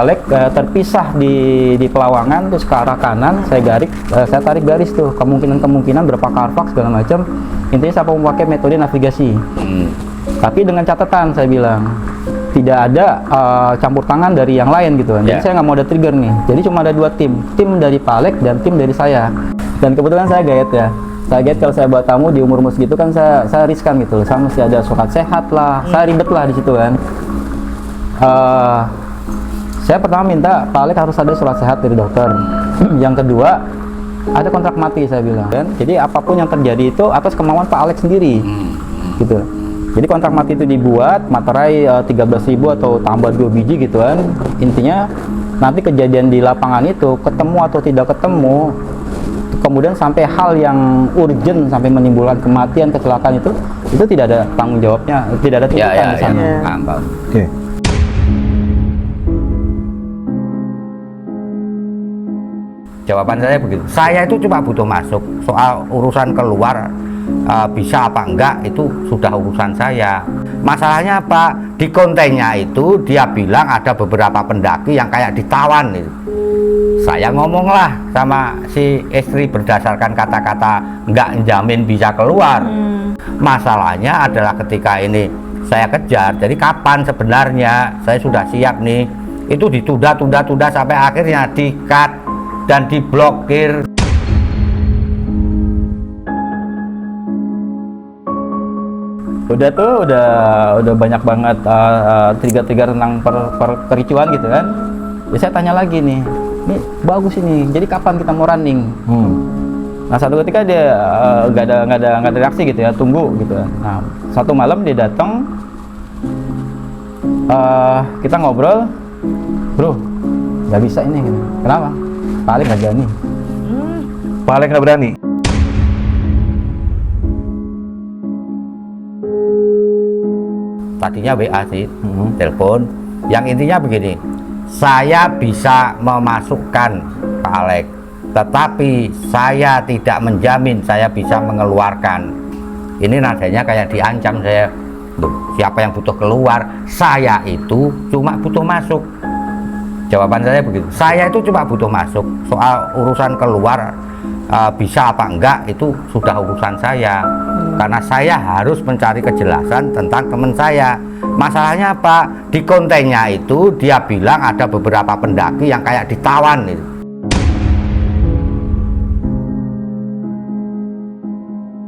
Alek terpisah di Pelawangan, terus ke arah kanan saya tarik garis tuh kemungkinan berapa Carfax segala macam. Intinya saya mau pakai metode navigasi. Tapi dengan catatan saya bilang tidak ada campur tangan dari yang lain gitu kan. Jadi saya nggak mau ada trigger nih. Jadi cuma ada 2 tim dari Pak Alek dan tim dari saya. Dan kebetulan saya gaet ya. Saya gaet kalau saya buat tamu di umur segitu kan saya riskan gitu. Saya mesti ada surat sehat lah. Saya ribet lah di situ kan. Saya pertama minta Pak Alek harus ada surat sehat dari dokter. Yang kedua, ada kontrak mati saya bilang. Dan jadi apapun yang terjadi itu atas kemauan Pak Alek sendiri. Gitu. Jadi kontrak mati itu dibuat, materai 13.000 atau tambah 2 biji gitu kan. Intinya nanti kejadian di lapangan itu ketemu atau tidak ketemu, kemudian sampai hal yang urgent sampai menimbulkan kematian, kecelakaan itu tidak ada tanggung jawabnya, tidak ada tuntutan di sana. Oke. Jawaban saya begitu. Saya itu cuma butuh masuk. Soal urusan keluar bisa apa enggak itu sudah urusan saya. Masalahnya apa? Di kontennya itu dia bilang ada beberapa pendaki yang kayak ditawan gitu. Saya ngomonglah sama si istri berdasarkan kata-kata enggak jamin bisa keluar. Masalahnya adalah ketika ini saya kejar. Jadi kapan sebenarnya saya sudah siap nih? Itu ditunda sampai akhirnya di-cut dan diblokir. Udah banyak banget trigger tentang kericuan gitu kan. Ya saya tanya lagi nih, ini bagus ini. Jadi kapan kita mau running? Nah satu ketika dia nggak ada reaksi gitu ya, tunggu gitu. Nah satu malam dia datang, kita ngobrol, bro, nggak bisa ini. Gitu. Kenapa? Paling nggak berani. Paling nggak berani. Tadinya WA sih, telepon. Yang intinya begini, saya bisa memasukkan Pak Alek, tetapi saya tidak menjamin saya bisa mengeluarkan. Ini nadanya kayak diancam saya. Loh, siapa yang butuh keluar? Saya itu cuma butuh masuk. Jawaban saya begitu. Saya itu cuma butuh masuk. Soal urusan keluar bisa apa enggak itu sudah urusan saya. Karena saya harus mencari kejelasan tentang teman saya. Masalahnya apa? Di kontennya itu dia bilang ada beberapa pendaki yang kayak ditawan gitu.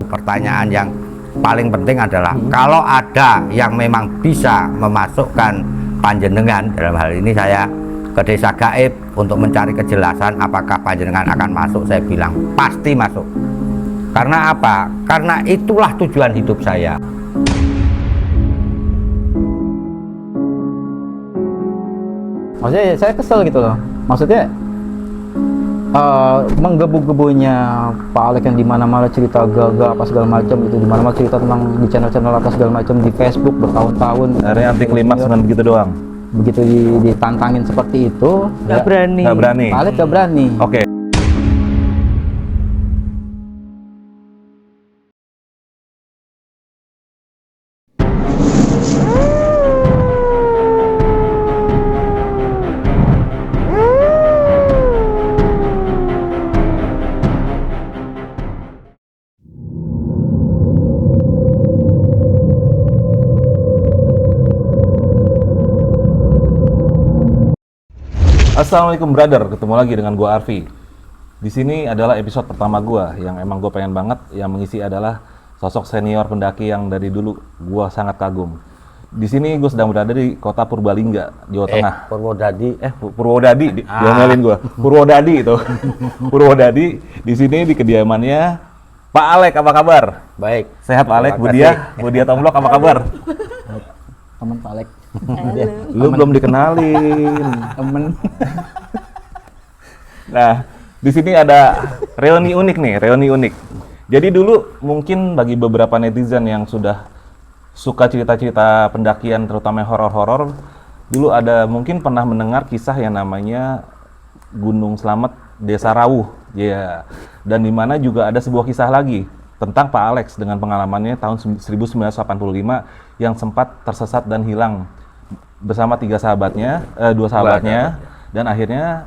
Pertanyaan yang paling penting adalah kalau ada yang memang bisa memasukkan panjenengan, dalam hal ini saya ke desa gaib untuk mencari kejelasan apakah panjenengan akan masuk, saya bilang pasti masuk. Karena apa? Karena itulah tujuan hidup saya. Maksudnya saya kesel gitu loh. Maksudnya menggebu-gebunya Pak Alek yang dimana-mana cerita gagal apa segala macam itu, dimana-mana cerita tentang di channel-channel apa segala macam di Facebook bertahun-tahun. Akhirnya anti klimaks dengan begitu doang. Begitu ditantangin seperti itu, nggak berani. Nggak berani. Pak Alek nggak berani. Oke. Assalamualaikum brother, ketemu lagi dengan gua Arfi. Di sini adalah episode pertama gua yang emang gua pengen banget, yang mengisi adalah sosok senior pendaki yang dari dulu gua sangat kagum. Di sini gua sedang berada di kota Purbalingga, Jawa Tengah. Purwodadi, diomelin gua. Purwodadi itu. Purwodadi, di sini di kediamannya Pak Alek, apa kabar? Baik. Sehat Pak Alek, Budia Tomblok, apa kabar? Temen Pak Alek. Lu belum dikenalin. Temen. Nah, di sini ada reuni unik. Jadi dulu mungkin bagi beberapa netizen yang sudah suka cerita-cerita pendakian, terutama horor-horor, dulu ada mungkin pernah mendengar kisah yang namanya Gunung Slamet Desa Rawuh, ya. Dan di mana juga ada sebuah kisah lagi tentang Pak Alex dengan pengalamannya tahun 1985 yang sempat tersesat dan hilang bersama dua sahabatnya, dan akhirnya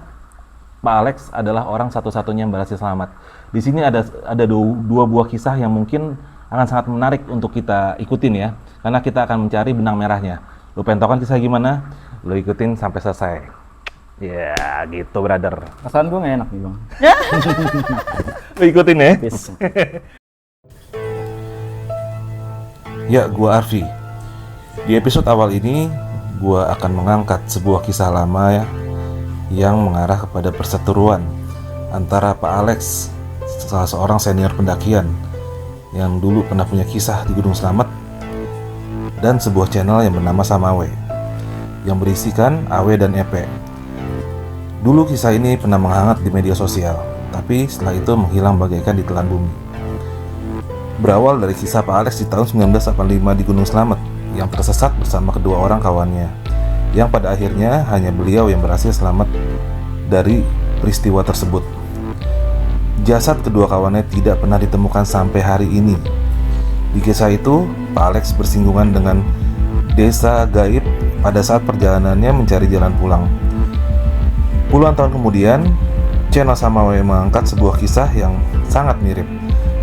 Pak Alex adalah orang satu-satunya yang berhasil selamat. Di sini ada dua buah kisah yang mungkin akan sangat menarik untuk kita ikutin ya, karena kita akan mencari benang merahnya. Lu pengen tahu kan kisah gimana? Lu ikutin sampai selesai. Ya, gitu brother. Perasaan gue nggak enak nih bang. Lu ikutin ya. Peace. Ya, gua Arfi. Di episode awal ini, gua akan mengangkat sebuah kisah lama ya, yang mengarah kepada perseteruan antara Pak Alex, salah seorang senior pendakian yang dulu pernah punya kisah di Gunung Slamet, dan sebuah channel yang bernama Samawe yang berisikan Awe dan Epe. Dulu kisah ini pernah menghangat di media sosial, tapi setelah itu menghilang bagaikan ditelan bumi. Berawal dari kisah Pak Alex di tahun 1985 di Gunung Slamet yang tersesat bersama kedua orang kawannya, yang pada akhirnya hanya beliau yang berhasil selamat dari peristiwa tersebut. Jasad kedua kawannya tidak pernah ditemukan sampai hari ini. Di kisah itu, Pak Alex bersinggungan dengan desa gaib pada saat perjalanannya mencari jalan pulang. Puluhan tahun kemudian, channel Samawe mengangkat sebuah kisah yang sangat mirip,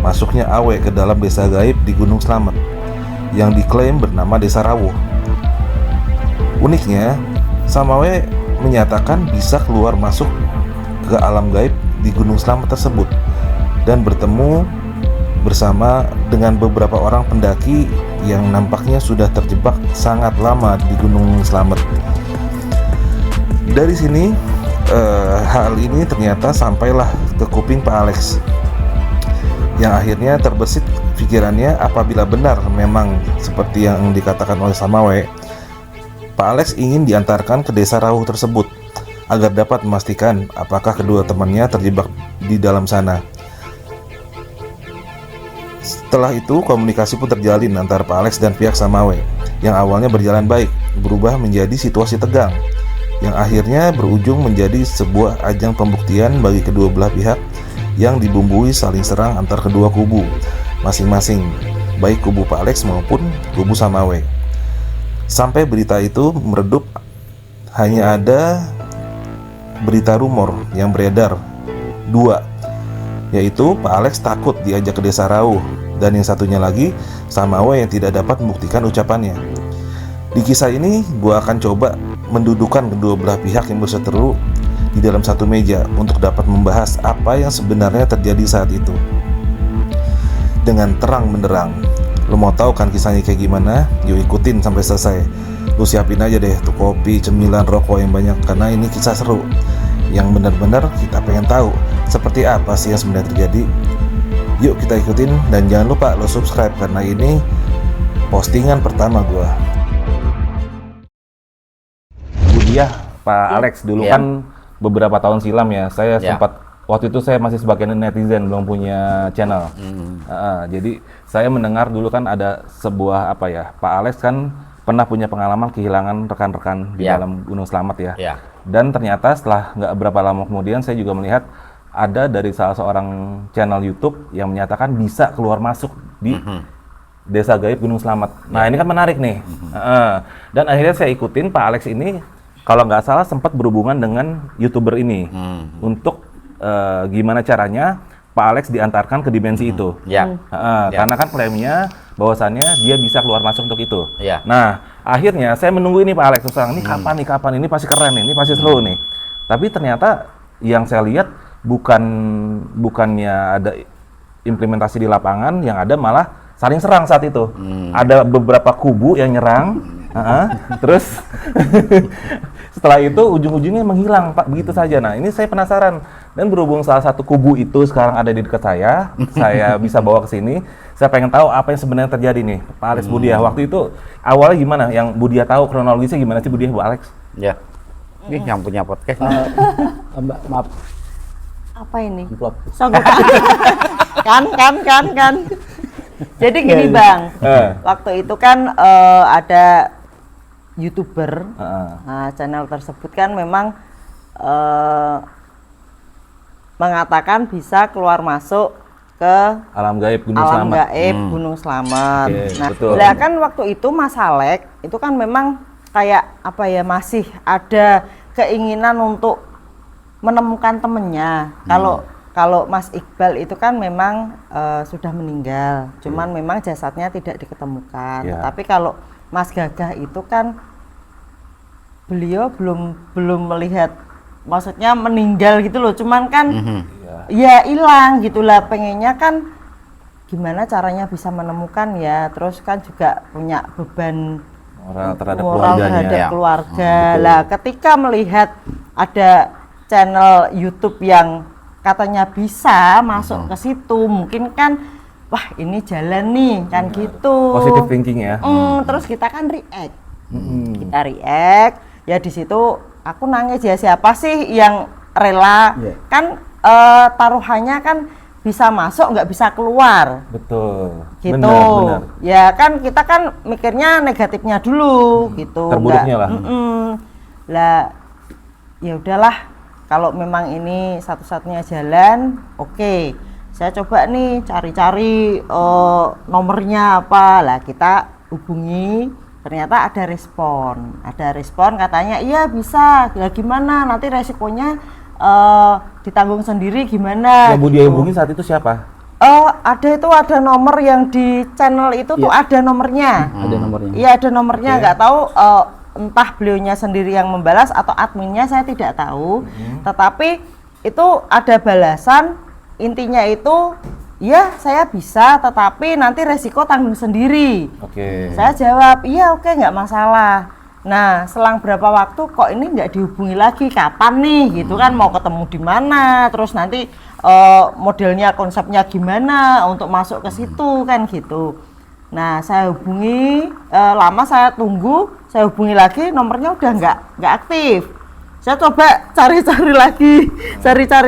masuknya Awe ke dalam desa gaib di Gunung Slamet yang diklaim bernama Desa Rawuh. Uniknya, Samawe menyatakan bisa keluar masuk ke alam gaib di Gunung Slamet tersebut dan bertemu bersama dengan beberapa orang pendaki yang nampaknya sudah terjebak sangat lama di Gunung Slamet. Dari sini, hal ini ternyata sampailah ke kuping Pak Alex, yang akhirnya terbesit pikirannya apabila benar memang seperti yang dikatakan oleh Samawe, Pak Alex ingin diantarkan ke desa Rawuh tersebut agar dapat memastikan apakah kedua temannya terjebak di dalam sana. Setelah itu komunikasi pun terjalin antara Pak Alex dan pihak Samawe yang awalnya berjalan baik berubah menjadi situasi tegang yang akhirnya berujung menjadi sebuah ajang pembuktian bagi kedua belah pihak yang dibumbui saling serang antar kedua kubu masing-masing, baik kubu Pak Alex maupun kubu Samawe. Sampai berita itu meredup, hanya ada berita rumor yang beredar dua, yaitu Pak Alex takut diajak ke desa Rawuh, dan yang satunya lagi Samawe yang tidak dapat membuktikan ucapannya. Di kisah ini gua akan coba mendudukan kedua belah pihak yang berseteru di dalam satu meja untuk dapat membahas apa yang sebenarnya terjadi saat itu dengan terang benderang. Lo mau tahu kan kisahnya kayak gimana? Yuk ikutin sampai selesai. Lu siapin aja deh tuh kopi, cemilan, rokok yang banyak, karena ini kisah seru yang benar-benar kita pengen tahu seperti apa sih yang sebenarnya terjadi. Yuk kita ikutin, dan jangan lupa lo subscribe karena ini postingan pertama gua. Budiah Pak Alex dulu kan beberapa tahun silam ya, saya sempat waktu itu saya masih sebagai netizen, belum punya channel. Jadi saya mendengar dulu kan ada sebuah Pak Alex kan pernah punya pengalaman kehilangan rekan-rekan di dalam Gunung Slamet ya. Dan ternyata setelah nggak berapa lama kemudian saya juga melihat ada dari salah seorang channel YouTube yang menyatakan bisa keluar masuk di desa gaib Gunung Slamet. Nah ini kan menarik nih. Dan akhirnya saya ikutin Pak Alex ini, kalau nggak salah sempat berhubungan dengan YouTuber ini untuk gimana caranya Pak Alex diantarkan ke dimensi itu. Karena kan klaimnya bahwasannya dia bisa keluar masuk untuk itu. Nah, akhirnya saya menunggu ini Pak Alex, ini kapan, ini pasti keren nih, ini pasti seru nih. Tapi ternyata yang saya lihat bukannya ada implementasi di lapangan, yang ada malah saling serang saat itu. Ada beberapa kubu yang nyerang, terus setelah itu ujung-ujungnya menghilang Pak, begitu saja. Nah ini saya penasaran, dan berhubung salah satu kubu itu sekarang ada di dekat saya bisa bawa ke sini. Saya pengen tahu apa yang sebenarnya terjadi nih Pak Alex Budiah. Waktu itu awalnya gimana? Yang Budiah tahu kronologisnya gimana sih Budiah, Bu Alex? Ya, ini yang punya podcast. Mbak, maaf. Apa ini? Amplop. Sogok. kan. Jadi gini Bang, waktu itu kan ada YouTuber, nah, channel tersebut kan memang mengatakan bisa keluar masuk ke alam gaib Gunung alam Slamet. gaib Gunung Slamet. Oke, Nah, betul. lah kan waktu itu Mas Alek itu kan memang kayak apa ya, masih ada keinginan untuk menemukan temennya. Kalau Mas Iqbal itu kan memang sudah meninggal, cuman memang jasadnya tidak diketemukan. Tapi kalau Mas Gagah itu kan beliau belum melihat, maksudnya meninggal gitu loh, cuman kan ya hilang gitulah. Pengennya kan gimana caranya bisa menemukan ya, terus kan juga punya beban moral terhadap moral keluarganya. terhadap Ya. keluarga. Betul. Lah ketika melihat ada channel YouTube yang katanya bisa masuk ke situ, mungkin kan wah ini jalan nih kan gitu. Positive thinking ya. Terus kita kan react. Kita react, ya di situ aku nangis, ya siapa sih yang rela kan taruhannya kan bisa masuk nggak bisa keluar. Betul. Gitu. Benar. Ya kan kita kan mikirnya negatifnya dulu gitu. Terburuknya lah. Lah ya udahlah, kalau memang ini satu-satunya jalan, oke. Saya coba nih cari-cari nomornya apa. Lah kita hubungi, ternyata ada respon katanya iya bisa. Lah gimana nanti resikonya ditanggung sendiri gimana? Yang Bu dia hubungi saat itu siapa? Ada nomor yang di channel itu tuh ada nomornya. Ada nomornya. Iya ada nomornya, nggak tahu entah beliaunya sendiri yang membalas atau adminnya, saya tidak tahu. Tetapi itu ada balasan, intinya itu ya saya bisa, tetapi nanti resiko tanggung sendiri. Saya jawab iya oke, nggak masalah. Nah selang berapa waktu kok ini nggak dihubungi lagi, kapan nih gitu kan, mau ketemu di mana, terus nanti modelnya konsepnya gimana untuk masuk ke situ kan gitu. Nah saya hubungi, lama saya tunggu, saya hubungi lagi, nomornya udah nggak aktif. Saya coba cari-cari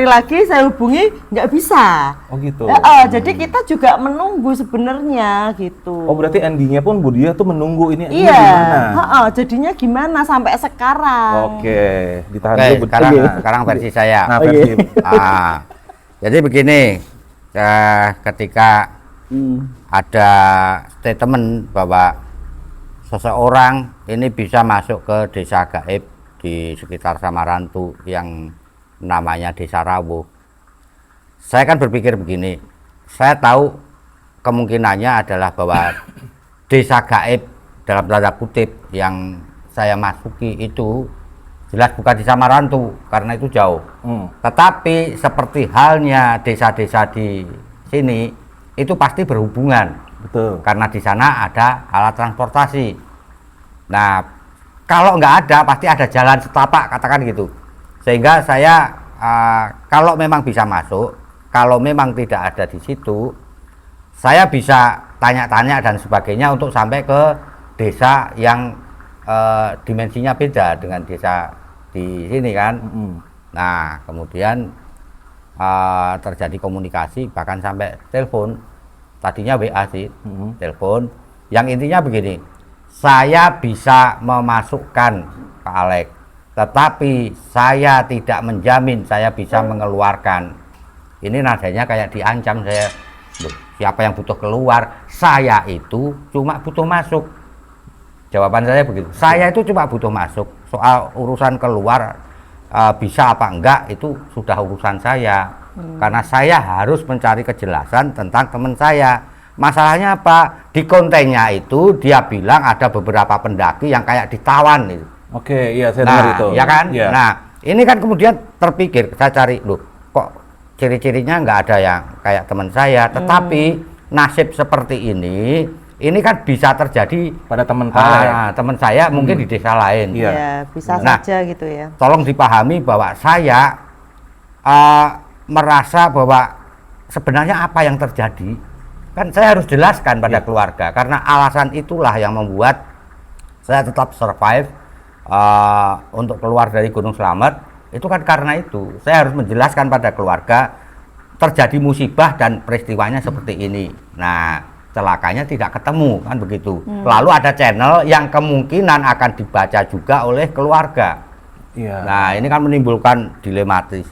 lagi, saya hubungi nggak bisa. Oh gitu. Jadi kita juga menunggu sebenarnya gitu. Oh berarti endingnya pun Bu Dia tuh menunggu ini Iya, gimana? jadinya gimana sampai sekarang. Oke, ditahan Oke, dulu. Bu. sekarang versi saya. Nah, versi. Jadi begini, ketika ada statement bahwa seseorang ini bisa masuk ke desa gaib di sekitar Samarantu yang namanya Desa Rawuh, saya kan berpikir begini, saya tahu kemungkinannya adalah bahwa desa gaib dalam tanda kutip yang saya masuki itu jelas bukan di Samarantu karena itu jauh. Tetapi seperti halnya desa-desa di sini itu pasti berhubungan. Betul. Karena di sana ada alat transportasi. Nah, kalau nggak ada pasti ada jalan setapak, katakan gitu. Sehingga saya kalau memang bisa masuk, kalau memang tidak ada di situ, saya bisa tanya-tanya dan sebagainya untuk sampai ke desa yang dimensinya beda dengan desa di sini kan. Nah kemudian terjadi komunikasi, bahkan sampai telepon, tadinya WA sih, telepon, yang intinya begini, saya bisa memasukkan Pak Alex, tetapi saya tidak menjamin saya bisa mengeluarkan. Ini nadanya kayak diancam. Saya, siapa yang butuh keluar, saya itu cuma butuh masuk. Jawaban saya begitu, saya itu cuma butuh masuk. Soal urusan keluar bisa apa enggak itu sudah urusan saya, karena saya harus mencari kejelasan tentang teman saya. Masalahnya apa? Di kontennya itu dia bilang ada beberapa pendaki yang kayak ditawan itu. Oke, iya saya dengar itu. Ya kan? Iya. Nah, ini kan kemudian terpikir, saya cari, loh, kok ciri-cirinya nggak ada yang kayak teman saya, tetapi nasib seperti ini kan bisa terjadi Pada teman Pak. teman saya mungkin di desa lain. Iya. Ya bisa Nah, saja gitu ya. Tolong dipahami bahwa saya merasa bahwa sebenarnya apa yang terjadi, kan saya harus jelaskan pada keluarga, karena alasan itulah yang membuat saya tetap survive untuk keluar dari Gunung Slamet. Itu kan karena itu saya harus menjelaskan pada keluarga terjadi musibah dan peristiwanya seperti ini. Nah, celakanya tidak ketemu kan begitu. Lalu ada channel yang kemungkinan akan dibaca juga oleh keluarga. Iya. Nah, ini kan menimbulkan dilematis.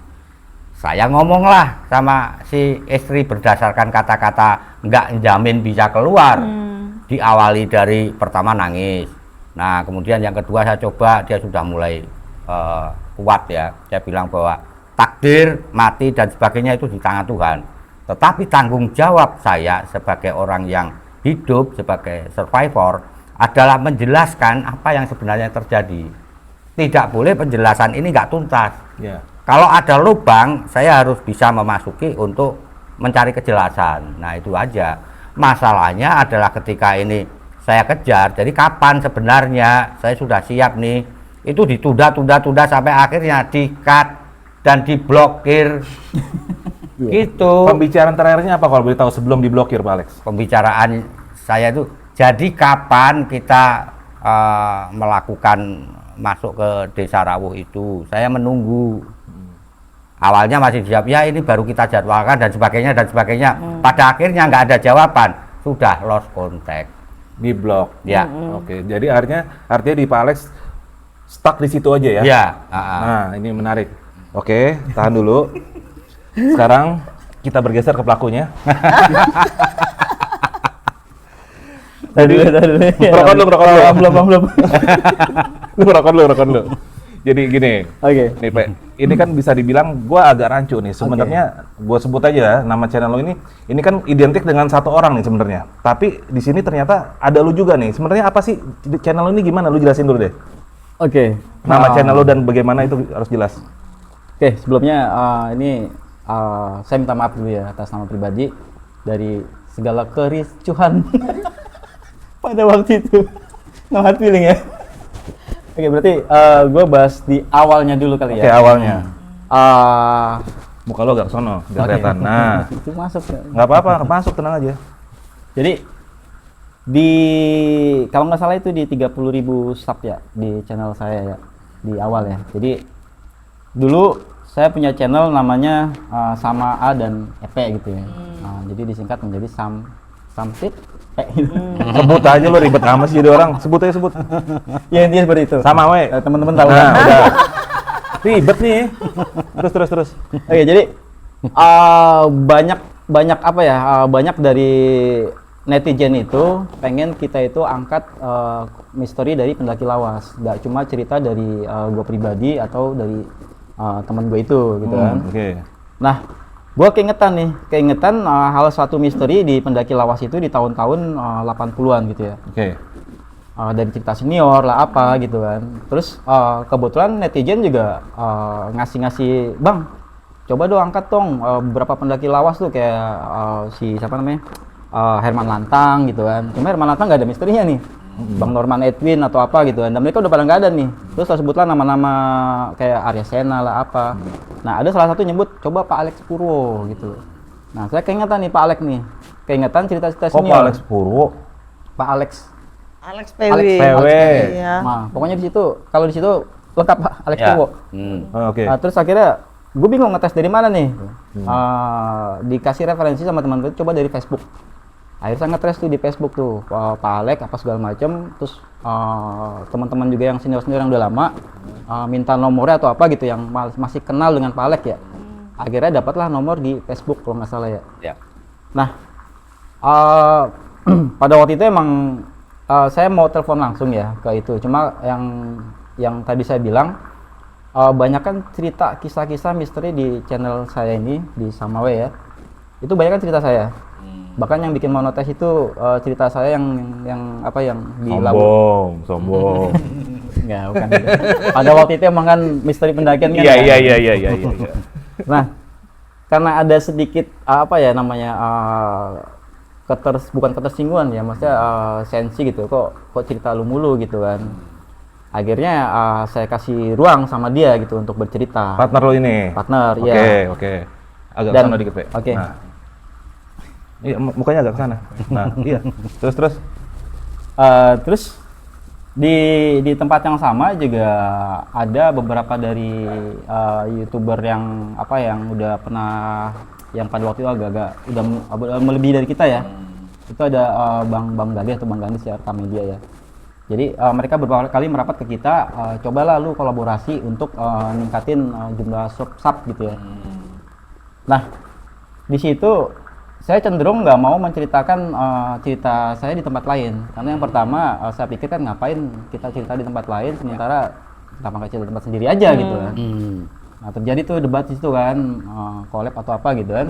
Saya ngomonglah sama si istri berdasarkan kata-kata nggak jamin bisa keluar. Diawali dari pertama nangis, Nah, kemudian yang kedua saya coba, dia sudah mulai kuat ya. Saya bilang bahwa takdir, mati dan sebagainya itu di tangan Tuhan. Tetapi tanggung jawab saya sebagai orang yang hidup, sebagai survivor adalah menjelaskan apa yang sebenarnya terjadi. Tidak boleh penjelasan ini nggak tuntas. Ya. Kalau ada lubang, saya harus bisa memasuki untuk mencari kejelasan. Nah, itu aja. Masalahnya adalah ketika ini saya kejar, jadi kapan sebenarnya saya sudah siap nih, itu ditunda sampai akhirnya di-cut dan diblokir. Gitu. Pembicaraan terakhirnya apa kalau boleh tahu sebelum diblokir, Pak Alex? Pembicaraan saya itu, jadi kapan kita melakukan masuk ke Desa Rawuh itu, saya menunggu. Awalnya masih siap, ya ini baru kita jadwalkan dan sebagainya. Pada akhirnya nggak ada jawaban, sudah lost contact. Di blok. Ya. Oke, jadi artinya di Pak Alex stuck di situ aja ya? Ya. Nah, ini menarik. Oke, tahan dulu. Sekarang kita bergeser ke pelakunya. Tadi dulu. Rokok dulu. Belum. Lu rokok dulu. Jadi gini, Oke. nih Pak, ini kan bisa dibilang gua agak rancu nih. Sebenarnya gua sebut aja nama channel lo ini kan identik dengan satu orang nih sebenarnya. Tapi di sini ternyata ada lu juga nih. Sebenarnya apa sih channel lo ini gimana? Lu jelasin dulu deh. Oke. Nama channel lo dan bagaimana itu harus jelas. Oke, sebelumnya saya minta maaf dulu ya atas nama pribadi dari segala kericuhan pada waktu itu. No hard feeling ya. Oke, berarti gue bahas di awalnya dulu kali ya. Oke, awalnya. Uh, Muka lo agak sono, biar kelihatan. Nah, itu masuk ya. nggak apa-apa, masuk, tenang aja. Jadi di kalau nggak salah itu di 30.000 sub ya di channel saya ya di awal ya. Jadi dulu saya punya channel namanya Sama A dan EP gitu ya. Jadi disingkat menjadi Samtit gitu. Sebut aja lo, ribet amat sih jadi orang. Sebut aja, sebut. Ya intinya seperti itu. Sama we. Teman-teman tahu Nah, kan? udah. Ribet nih. Terus. Oke, jadi banyak apa ya? Banyak dari netizen itu pengen kita itu angkat misteri dari pendaki lawas. Nggak cuma cerita dari gue pribadi atau dari teman gue itu gitu kan. Oke. Nah, gue keingetan hal satu misteri di pendaki lawas itu di tahun-tahun 80-an gitu ya. Oke. Dari cerita senior lah apa gitu kan. Terus kebetulan netizen juga ngasih bang, coba dong angkat dong beberapa pendaki lawas tuh kayak si siapa namanya Herman Lantang gitu kan. Cuma Herman Lantang nggak ada misterinya nih. Bang Norman Edwin atau apa gitu kan. Dan mereka udah pada nggak ada nih. Terus saya sebutlah nama-nama kayak Arya Sena lah apa. Nah, ada salah satu nyebut coba Pak Alex Purwo gitu. Nah, saya keingetan nih Pak Alex nih. Keingetan cerita-cerita Kok senior. Pak Alex Purwo? Pak Alex. Alex PW. Alex PW. Iya. Nah, pokoknya di situ kalau di situ lengkap Pak Alex Ya. Purwo. Oke. Nah, terus akhirnya gue bingung ngetes dari mana nih. Dikasih referensi sama teman-teman, coba dari Facebook. Akhirnya saya ngetes tuh di Facebook tuh Pak Alex apa segala macam. Terus teman-teman juga yang senior-senior yang udah lama minta nomornya atau apa gitu yang masih kenal dengan Pak Alex ya. Akhirnya dapatlah nomor di Facebook kalau nggak salah ya. Ya. Nah, pada waktu itu emang saya mau telepon langsung ya ke itu. Cuma yang tadi saya bilang banyak kan cerita kisah-kisah misteri di channel saya ini di Samawe ya. Itu banyak kan cerita saya. Bahkan yang bikin monotes itu cerita saya yang apa yang di Sombong. Enggak, bukan. Pada waktu itu emang kan misteri pendakian kan. Iya. Nah, karena ada sedikit apa ya namanya bukan ketersinggungan ya, maksudnya sensi gitu. Kok cerita lu mulu gitu kan. Akhirnya saya kasih ruang sama dia gitu untuk bercerita. Partner lo ini. Partner, ya. Oke. Agak Dan- sana dikit, Pak. oke. Nah. Iya, mukanya agak ke sana. Nah, iya. Terus. Terus di tempat yang sama juga ada beberapa dari YouTuber yang udah pernah yang pada waktu itu agak-agak udah melebihi dari kita ya. Itu ada Bang Gali atau Bang Gandhi ya, rekam media ya. Jadi mereka beberapa kali merapat ke kita, cobalah lu kolaborasi untuk ningkatin jumlah sub gitu ya. Nah, di situ saya cenderung nggak mau menceritakan cerita saya di tempat lain, karena yang pertama saya pikir kan ngapain kita cerita di tempat lain sementara kenapa nggak cerita di tempat sendiri aja gitu kan. Nah terjadi tuh debat di situ kan, collab atau apa gitu kan.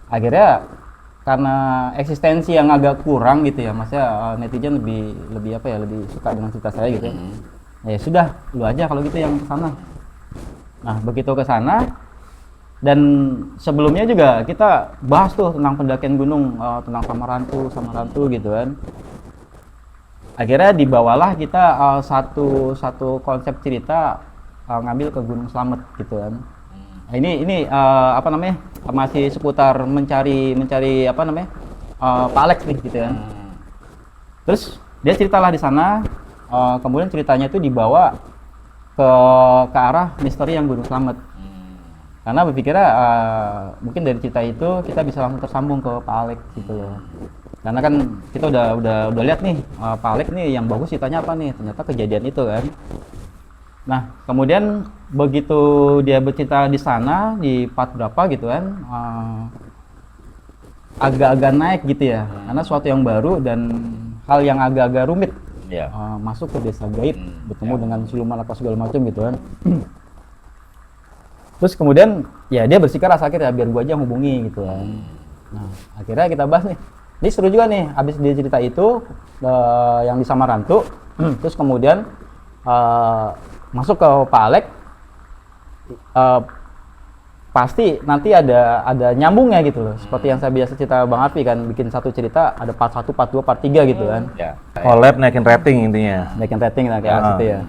Akhirnya karena eksistensi yang agak kurang gitu ya, maksudnya netizen lebih apa ya, lebih suka dengan cerita saya gitu. Ya sudah, lu aja kalau gitu yang kesana. Nah begitu kesana, dan sebelumnya juga kita bahas tuh tentang pendakian gunung, tentang Samarantu gitu kan. Akhirnya dibawalah kita satu konsep cerita ngambil ke Gunung Slamet gitu kan. Nah, ini apa namanya, masih seputar mencari apa namanya, Pak Alex nih gitu kan. Terus dia ceritalah di sana, kemudian ceritanya itu dibawa ke arah misteri yang Gunung Slamet. Karena berpikirnya mungkin dari cerita itu kita bisa langsung tersambung ke Pak Alex gitu loh. Karena kan kita udah lihat nih, Pak Alex nih yang bagus ceritanya apa nih, ternyata kejadian itu kan. Nah kemudian begitu dia bercerita di sana di part berapa gitu kan, agak-agak naik gitu ya, karena suatu yang baru dan hal yang agak-agak rumit. Masuk ke desa gaib, bertemu dengan siluman apa segala macam gitu kan. Terus kemudian ya dia bersikeras akhirnya biar gua aja hubungi gitu kan. Nah akhirnya kita bahas nih, ini seru juga nih, habis dia cerita itu yang di Samarantu, terus kemudian masuk ke Pak Alex, pasti nanti ada nyambungnya gitu loh. Seperti yang saya biasa cerita Bang Arfi kan, bikin satu cerita ada part 1, part 2, part 3 gitu kan. Collab naikin rating intinya. Naikin rating lah kayak gitu ya.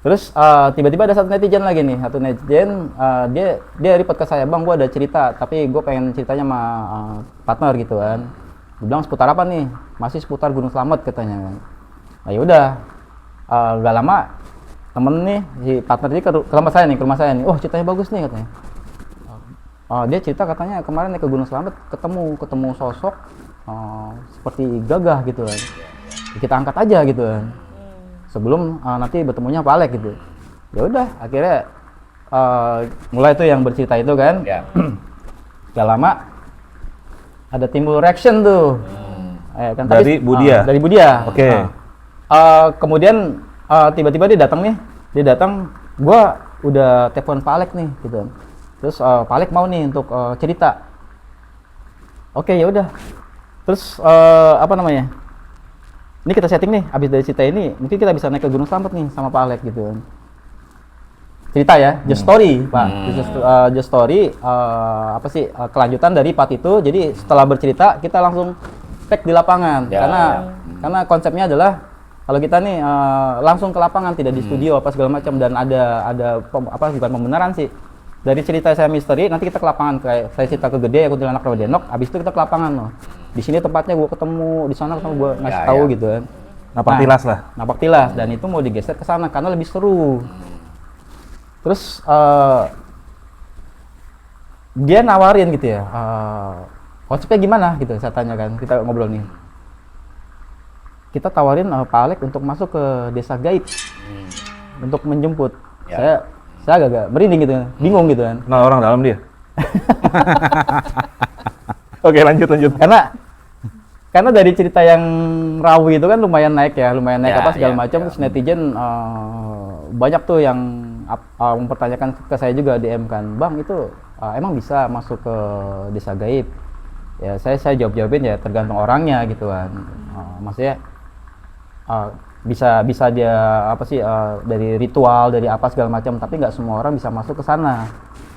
Terus tiba-tiba ada satu netizen lagi nih, dia report ke saya, "Bang, gua ada cerita, tapi gue pengen ceritanya sama partner gitu kan." Gue bilang seputar apa nih? Masih seputar Gunung Slamet katanya kan. Nah yaudah, gak lama temen nih, si partner ini ke rumah saya nih, "Oh ceritanya bagus nih," katanya. Dia cerita katanya kemarin nih ke Gunung Slamet ketemu sosok seperti gagah gitu kan. Kita angkat aja gitu kan. Sebelum nanti bertemunya Pak Alex gitu. Ya udah, akhirnya mulai tuh yang bercerita itu kan. Gak lama ada timbul reaction tuh. Kan Dari Budia. Dari Budia. Oke. Kemudian tiba-tiba dia datang nih. Dia datang, gua udah telepon Pak Alex nih gitu. Terus Pak Alex mau nih untuk cerita. Oke, ya udah. Terus apa namanya? Ini kita setting nih, habis dari cerita ini mungkin kita bisa naik ke Gunung Slamet nih sama Pak Alex gitu kan. Cerita ya, just story Pak. Just story, apa sih kelanjutan dari part itu. Jadi setelah bercerita kita langsung cek di lapangan. Karena konsepnya adalah kalau kita nih langsung ke lapangan, tidak di studio apa segala macam, dan ada apa, bukan pembenaran sih. Dari cerita saya misteri, nanti kita ke lapangan, kayak saya cerita ke Gede, Kuntilanak, Rawadenok, habis itu kita ke lapangan loh. Di sini tempatnya gue ketemu, di sana ketemu, gue ngasih tahu gitu kan. Napak tilas lah. Napak tilas, dan itu mau digeser ke sana karena lebih seru. Terus dia nawarin gitu ya, konsepnya gimana gitu, saya tanya kan, kita ngobrol nih. Kita tawarin Pak Alex untuk masuk ke desa gaib, untuk menjemput. Saya agak merinding gitu, bingung gitu kan. Nah, orang dalam dia. Oke, lanjut. Karena dari cerita yang rawi itu kan lumayan naik apa segala macam. Terus netizen banyak tuh yang mempertanyakan ke saya juga, DM kan, "Bang, itu emang bisa masuk ke desa gaib?" Ya saya jawabin ya tergantung orangnya gitu kan. Maksudnya bisa dia apa sih dari ritual, dari apa segala macam, tapi nggak semua orang bisa masuk ke sana.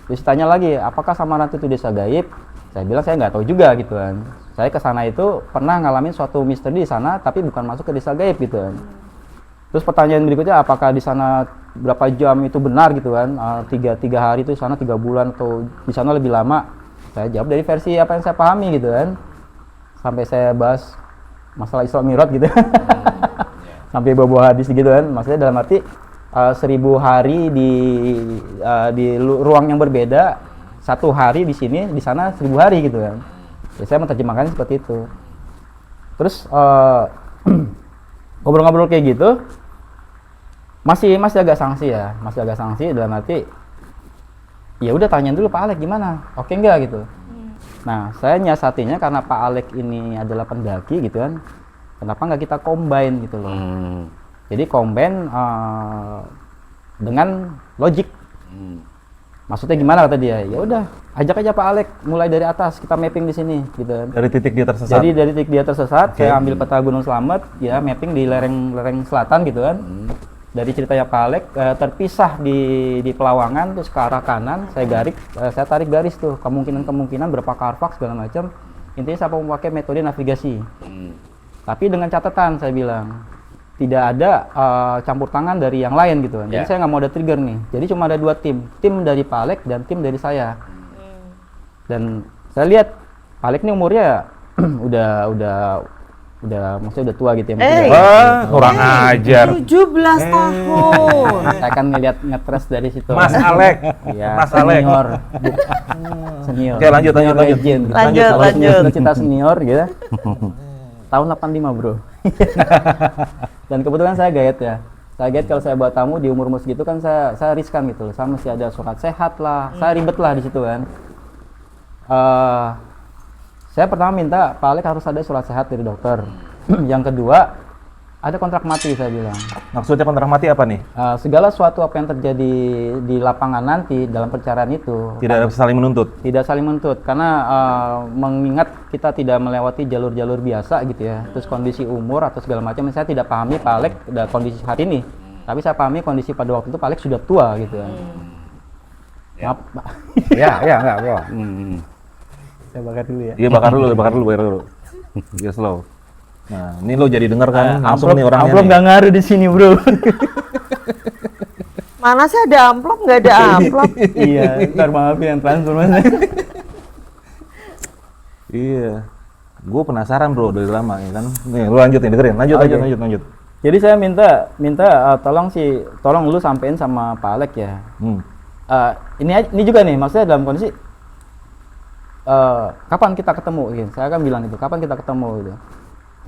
Terus tanya lagi, apakah Samarantu itu desa gaib? Saya bilang saya nggak tahu juga gitu kan. Saya ke sana itu pernah ngalamin suatu misteri di sana, tapi bukan masuk ke desa gaib gitu kan. Terus pertanyaan berikutnya, apakah di sana berapa jam itu benar gitu kan? Tiga hari itu di sana 3 bulan atau di sana lebih lama? Saya jawab dari versi apa yang saya pahami gitu kan. Sampai saya bahas masalah Isra Mi'raj gitu. Sampai bawa hadis gitu kan, maksudnya dalam arti 1000 hari di ruang yang berbeda, 1 hari di sini, di sana 1000 hari gitu kan. Ya, saya menerjemahkannya seperti itu. Terus ngobrol-ngobrol kayak gitu, masih agak sanksi dalam arti ya udah tanyain dulu Pak Alex gimana, oke enggak gitu. Nah, saya nyiasatinya karena Pak Alek ini adalah pendaki gitu kan. Kenapa nggak kita combine gitu loh? Jadi combine dengan logik. Maksudnya gimana kata dia? Ya udah, ajak aja Pak Alek mulai dari atas, kita mapping di sini gitu kan. Dari titik dia tersesat. Jadi dari titik dia tersesat, saya ambil peta Gunung Slamet, ya mapping di lereng selatan gitu kan. Dari ceritanya Pak Alek terpisah di Pelawangan, terus ke arah kanan, saya tarik garis tuh kemungkinan berapa karvak segala macam. Intinya saya memakai metode navigasi. Tapi dengan catatan saya bilang tidak ada campur tangan dari yang lain gitu kan. Jadi saya nggak mau ada trigger nih. Jadi cuma ada 2 tim dari Pak Alek dan tim dari saya. Dan saya lihat Pak Alek ini umurnya udah maksudnya udah tua gitu ya. Kurang ajar. 17 tahun. Saya kan ngelihat ngetres dari situ. Mas Alek. Iya, Mas Alek. senior. Senior. Oke, lanjut. Legend. Lanjut. Kalau cinta senior gitu. Tahun 85, Bro. Dan kebetulan saya guide ya. Saya guide kalau saya buat tamu di umur segitu kan saya riskan gitu loh. Saya mesti ada surat sehat lah. Saya ribet lah di situ kan. Saya pertama minta Pak Alek harus ada surat sehat dari dokter. Yang kedua, ada kontrak mati saya bilang. Maksudnya kontrak mati apa nih? Segala sesuatu apa yang terjadi di lapangan nanti dalam pencarian itu Tidak ada saling menuntut. tidak saling menuntut karena mengingat kita tidak melewati jalur-jalur biasa gitu ya. Terus kondisi umur atau segala macam saya tidak pahami Pak Alek kondisi hari ini. Tapi saya pahami kondisi pada waktu itu Pak Alek sudah tua gitu ya. Maaf, Pak. Ya, enggak apa. Saya bakar dulu ya. Iya, bakar dulu. Iya, slow. Nah, ini lo jadi denger kan langsung nih orangnya. Amplop nih. nggak ngaruh di sini, Bro. Mana sih ada amplop? Nggak ada amplop. Iya, ntar Bang Alfi yang transfer Mas. Iya. Gue penasaran bro dari lama ya kan. Nih, lu lanjut nih, dengerin. Lanjut. Jadi saya minta tolong lu sampein sama Pak Alek ya. Ini juga nih, maksudnya dalam kondisi kapan kita ketemu gitu. Saya kan bilang itu, kapan kita ketemu gitu.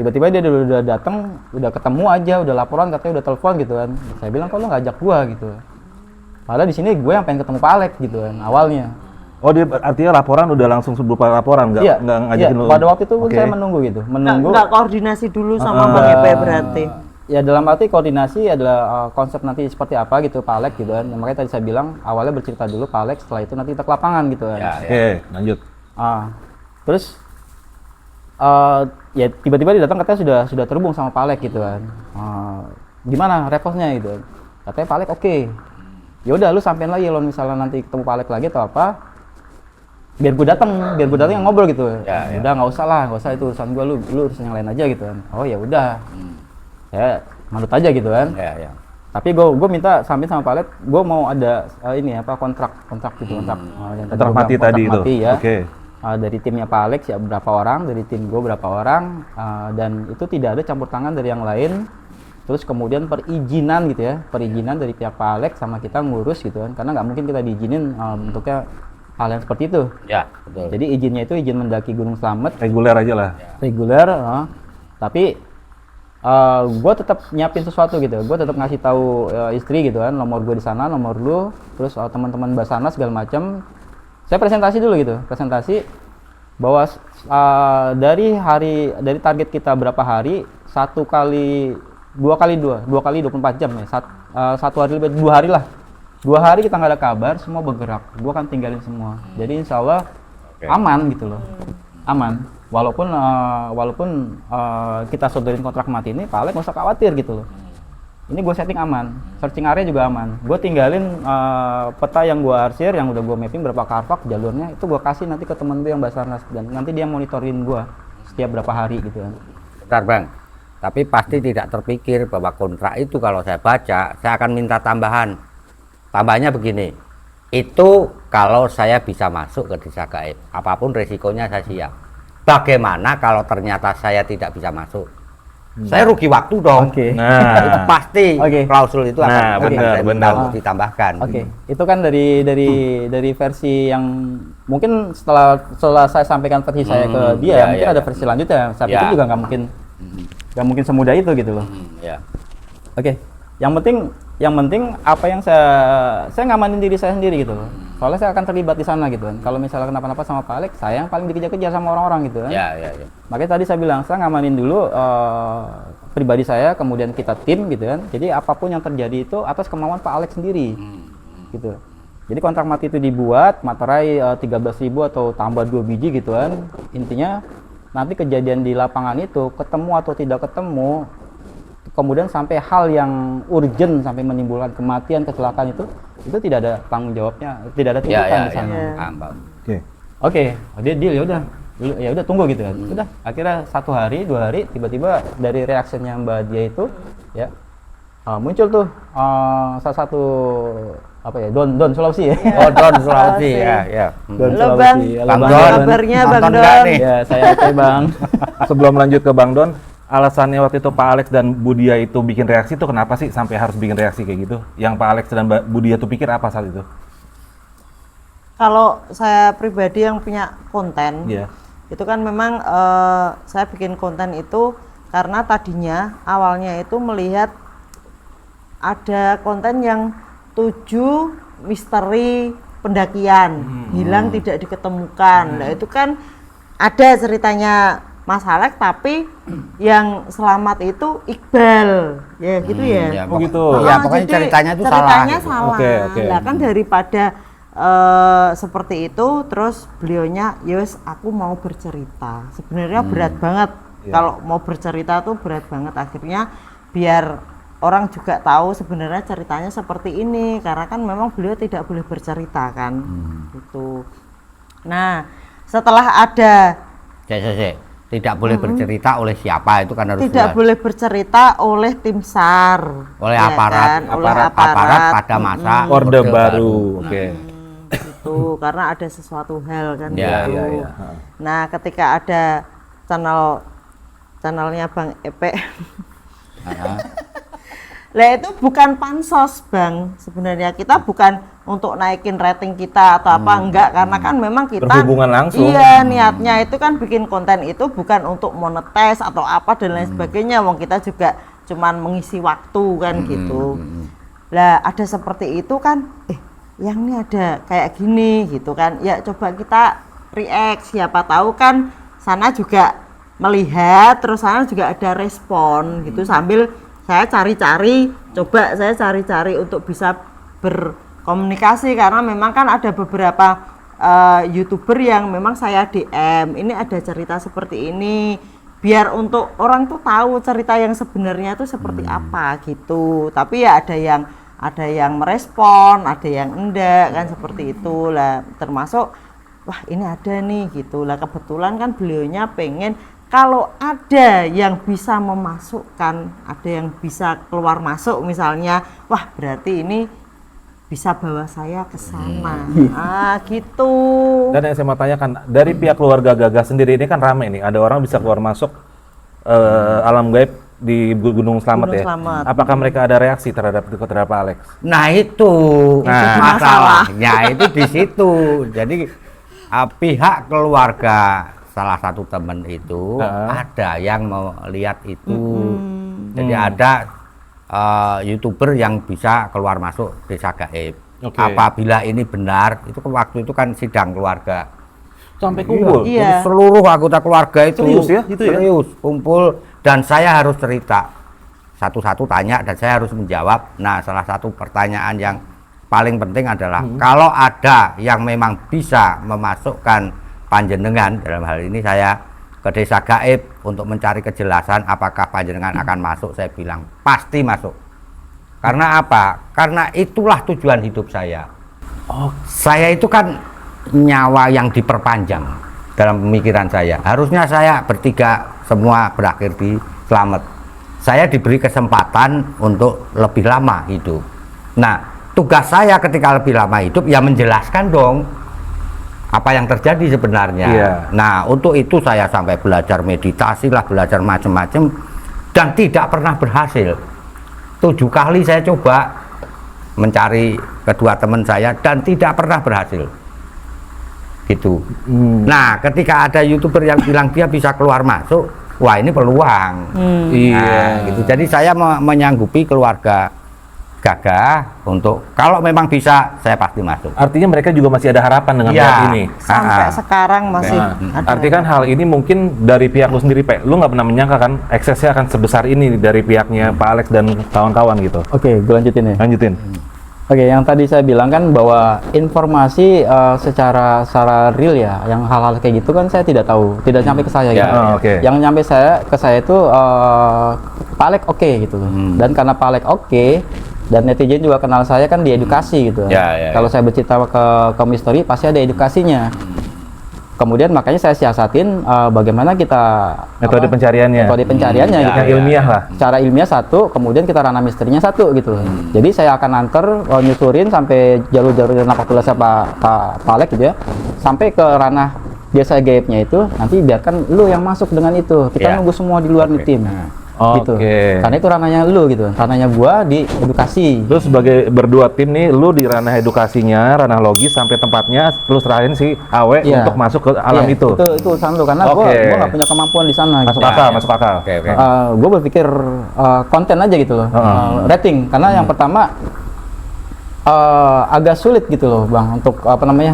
Tiba-tiba dia udah datang, udah ketemu aja, udah laporan katanya udah telepon gitu kan. Saya bilang kok lu ngajak gua gitu. Padahal di sini gue yang pengen ketemu Pak Alek gitu kan awalnya. Oh, dia artinya laporan udah langsung berupa laporan, nggak ngajakin lu? Pada waktu itu pun saya menunggu gitu, Nggak koordinasi dulu sama Bang Epe berarti. Ya dalam arti koordinasi adalah konsep nanti seperti apa gitu Pak Alek gitu kan. Makanya tadi saya bilang awalnya bercerita dulu Pak Alek, setelah itu nanti kita ke lapangan gitu kan. Oke, lanjut. Terus ya tiba-tiba dia datang katanya sudah terhubung sama Pak Alek gitu kan. Gimana reposnya gitu. Katanya Pak Alek oke. Ya udah lu sampein lagi kalau misalnya nanti ketemu Pak Alek lagi atau apa. Biar gue datang yang ngobrol gitu. Udah nggak usah itu urusan gue, lu urusan yang lain aja gitu kan. Oh ya udah. Ya manut aja gitu kan. Tapi gue minta sampein sama Pak Alek, gue mau ada kontrak gitu Kontrak mati tadi itu. Ya. Oke. Dari timnya Pak Alek ya berapa orang, dari tim gue berapa orang, dan itu tidak ada campur tangan dari yang lain. Terus kemudian perizinan gitu ya, perizinan dari pihak Pak Alek sama kita ngurus gitu kan, karena nggak mungkin kita diizinin bentuknya hal yang seperti itu. Ya, betul. Jadi izinnya itu izin mendaki Gunung Slamet. Reguler aja lah. Reguler, tapi gue tetap nyiapin sesuatu gitu. Gue tetap ngasih tahu istri gitu kan, nomor gue di sana, nomor lu, terus teman-teman Basarnas segala macam. Saya presentasi dulu gitu, bahwa dari target kita berapa hari, 2 kali 24 jam ya, 1 hari lebih 2 hari lah. 2 hari kita nggak ada kabar, semua bergerak. Gue akan tinggalin semua. Jadi insya Allah aman gitu loh, aman. Walaupun kita sodorin kontrak mati ini, Pak Alek nggak usah khawatir gitu loh. Ini gue setting aman, searching area juga aman. Gue tinggalin peta yang gue arsir, yang udah gue mapping berapa karvak jalurnya, itu gue kasih nanti ke temen gue yang Basarnas, dan nanti dia monitorin gue setiap berapa hari gitu kan. Bentar Bang, tapi pasti tidak terpikir bahwa kontrak itu kalau saya baca, saya akan minta tambahan. Tambahnya begini, itu kalau saya bisa masuk ke desa gaib, apapun resikonya saya siap. Bagaimana kalau ternyata saya tidak bisa masuk? Saya rugi waktu dong. Nah, itu pasti klausul itu akan benar. ditambahkan. Itu kan dari versi yang mungkin setelah saya sampaikan versi saya ke dia, mungkin ada versi lanjutnya. Saat itu juga nggak mungkin semudah itu gitu loh. yang penting apa yang saya ngamanin diri saya sendiri gitu loh. Soalnya saya akan terlibat di sana gitu kan. Kalau misalnya kenapa-napa sama Pak Alex, saya yang paling dikejar-kejar sama orang-orang gitu kan. Ya. Makanya tadi saya bilang, saya ngamanin dulu pribadi saya, kemudian kita tim gitu kan. Jadi apapun yang terjadi itu atas kemauan Pak Alex sendiri. Gitu. Jadi kontrak mati itu dibuat, materai 13.000 atau tambah 2 biji gitu kan. Intinya nanti kejadian di lapangan itu ketemu atau tidak ketemu, kemudian sampai hal yang urgent sampai menimbulkan kematian, kecelakaan itu tidak ada tanggung jawabnya, tidak ada tuntutan di sana. Oke, dia ya udah tunggu gitu kan. Udah, akhirnya 1 hari, 2 hari, tiba-tiba dari reaksinya Mbak Dia itu ya muncul tuh salah satu apa ya, Don Sulawesi ya. Oh, Don Sulawesi ya. Don Halo, Sulawesi. Bang. Bang Bang Don. Kabarnya Bang Nonton Don. nggak nih? Ya, saya oke Bang. Sebelum lanjut ke Bang Don, alasannya waktu itu Pak Alex dan Budia itu bikin reaksi itu kenapa sih sampai harus bikin reaksi kayak gitu? Yang Pak Alex dan Mbak Budia tuh pikir apa saat itu? Kalau saya pribadi yang punya konten, Iya. itu kan memang saya bikin konten itu karena tadinya awalnya itu melihat ada konten yang 7 misteri pendakian hilang tidak diketemukan. Nah itu kan ada ceritanya Mas Alex, tapi yang selamat itu Iqbal, ya gitu ya. Oh gitu. Ya, pokoknya Jadi ceritanya itu ceritanya salah. salah. Oke. Lah kan daripada seperti itu, terus beliaunya, yes aku mau bercerita. Sebenarnya berat banget. Kalau mau bercerita tuh berat banget. Akhirnya biar orang juga tahu sebenarnya ceritanya seperti ini, karena kan memang beliau tidak boleh bercerita kan. Gitu. Nah, setelah ada Tidak boleh bercerita oleh siapa, itu kan harus tidak jelas. boleh bercerita oleh tim SAR, Oleh ya aparat, kan? Oleh aparat pada masa Orde baru. Oke. Itu karena ada sesuatu hal kan Ya, gitu. ya. Nah, ketika ada channelnya Bang Epe, lah itu bukan pansos Bang, sebenarnya kita bukan untuk naikin rating kita atau apa, enggak, karena kan memang kita Berhubungan langsung. iya niatnya itu kan bikin konten itu bukan untuk monetis atau apa dan lain sebagainya, wong kita juga cuman mengisi waktu kan gitu. Lah ada seperti itu kan, yang ini ada kayak gini gitu kan, ya coba kita react, siapa tahu kan sana juga melihat, terus sana juga ada respon gitu, sambil saya cari-cari untuk bisa berkomunikasi, karena memang kan ada beberapa YouTuber yang memang saya DM, ini ada cerita seperti ini, biar untuk orang tuh tahu cerita yang sebenarnya tuh seperti apa gitu. Tapi ya ada yang merespon, ada yang enggak kan, seperti itu lah, termasuk wah ini ada nih gitu lah. Kebetulan kan beliaunya pengen kalau ada yang bisa memasukkan, ada yang bisa keluar masuk misalnya, wah berarti ini bisa bawa saya ke sana. Gitu. Dan yang saya mau tanyakan, dari pihak keluarga Gagas sendiri ini kan rame nih, ada orang bisa keluar masuk alam gaib di Gunung Slamet Gunung ya. Slamet. Apakah mereka ada reaksi terhadap Alex? Nah itu masalah. masalahnya itu di situ. Jadi pihak keluarga salah satu teman itu ada yang melihat itu. Jadi ada YouTuber yang bisa keluar masuk desa gaib. Oke. Apabila ini benar, itu waktu itu kan sidang keluarga. Sampai kumpul. Iya. Jadi seluruh anggota keluarga itu Serius ya, gitu ya? serius kumpul, dan saya harus cerita satu-satu, tanya dan saya harus menjawab. Nah, salah satu pertanyaan yang paling penting adalah kalau ada yang memang bisa memasukkan panjenengan, dalam hal ini saya ke desa gaib untuk mencari kejelasan apakah panjenengan akan masuk, saya bilang pasti masuk. Karena apa? Karena itulah tujuan hidup saya. Saya itu kan nyawa yang diperpanjang dalam pemikiran saya. Harusnya saya bertiga semua berakhir di Slamet. Saya diberi kesempatan untuk lebih lama hidup. Nah, tugas saya ketika lebih lama hidup ya menjelaskan dong apa yang terjadi sebenarnya. Iya. Nah, untuk itu saya sampai belajar meditasi lah, belajar macam-macam, dan tidak pernah berhasil. 7 kali saya coba mencari kedua teman saya dan tidak pernah berhasil. Gitu. Nah, ketika ada YouTuber yang bilang dia bisa keluar masuk, wah ini peluang. Iya. Nah, gitu. Jadi saya menyanggupi keluarga gagah untuk kalau memang bisa saya pasti masuk. Artinya mereka juga masih ada harapan dengan Iya. pihak ini. Sampai sekarang masih Nah, ada. artinya kan hal ini mungkin dari pihak lu sendiri, Pak. Lu nggak pernah menyangka kan eksesnya akan sebesar ini dari pihaknya Pak Alex dan kawan-kawan gitu. Oke, gue lanjutin ya. Lanjutin. Oke, yang tadi saya bilang kan bahwa informasi secara real ya, yang hal-hal kayak gitu kan saya tidak tahu, tidak sampai ke saya Ya, gitu. oh, oke. Yang nyampe ke saya itu Pak Alex oke gitu loh. Dan karena Pak Alex oke dan netizen juga kenal saya kan di edukasi gitu. Ya. Kalau saya bercerita ke Mystery pasti ada edukasinya. Kemudian makanya saya siasatin bagaimana kita Metode pencariannya. metode pencariannya Ya, gitu. Yang ilmiah lah. Secara ilmiah satu, kemudian kita ranah misterinya satu gitu loh. Jadi saya akan antar nyusurin sampai jalur-jalur napak tulasnya Pak Alex gitu ya, sampai ke ranah desa gaibnya itu. Nanti biarkan lu yang masuk dengan itu. Kita Ya. nunggu semua di luar nih tim. Gitu. Oke. Karena itu ranahnya lu gitu. Ranahnya gua di edukasi. Lu sebagai berdua tim nih, lu di ranah edukasinya, ranah logis sampai tempatnya, lu serahin si Awe Iya. untuk masuk ke alam Iya, itu. Itu urusan lu karena gua Oke. nggak punya kemampuan di sana. Masuk gitu. akal, Ya. masuk akal. Oke. Gue berpikir konten aja gitu loh, rating karena yang pertama agak sulit gitu loh bang untuk apa namanya,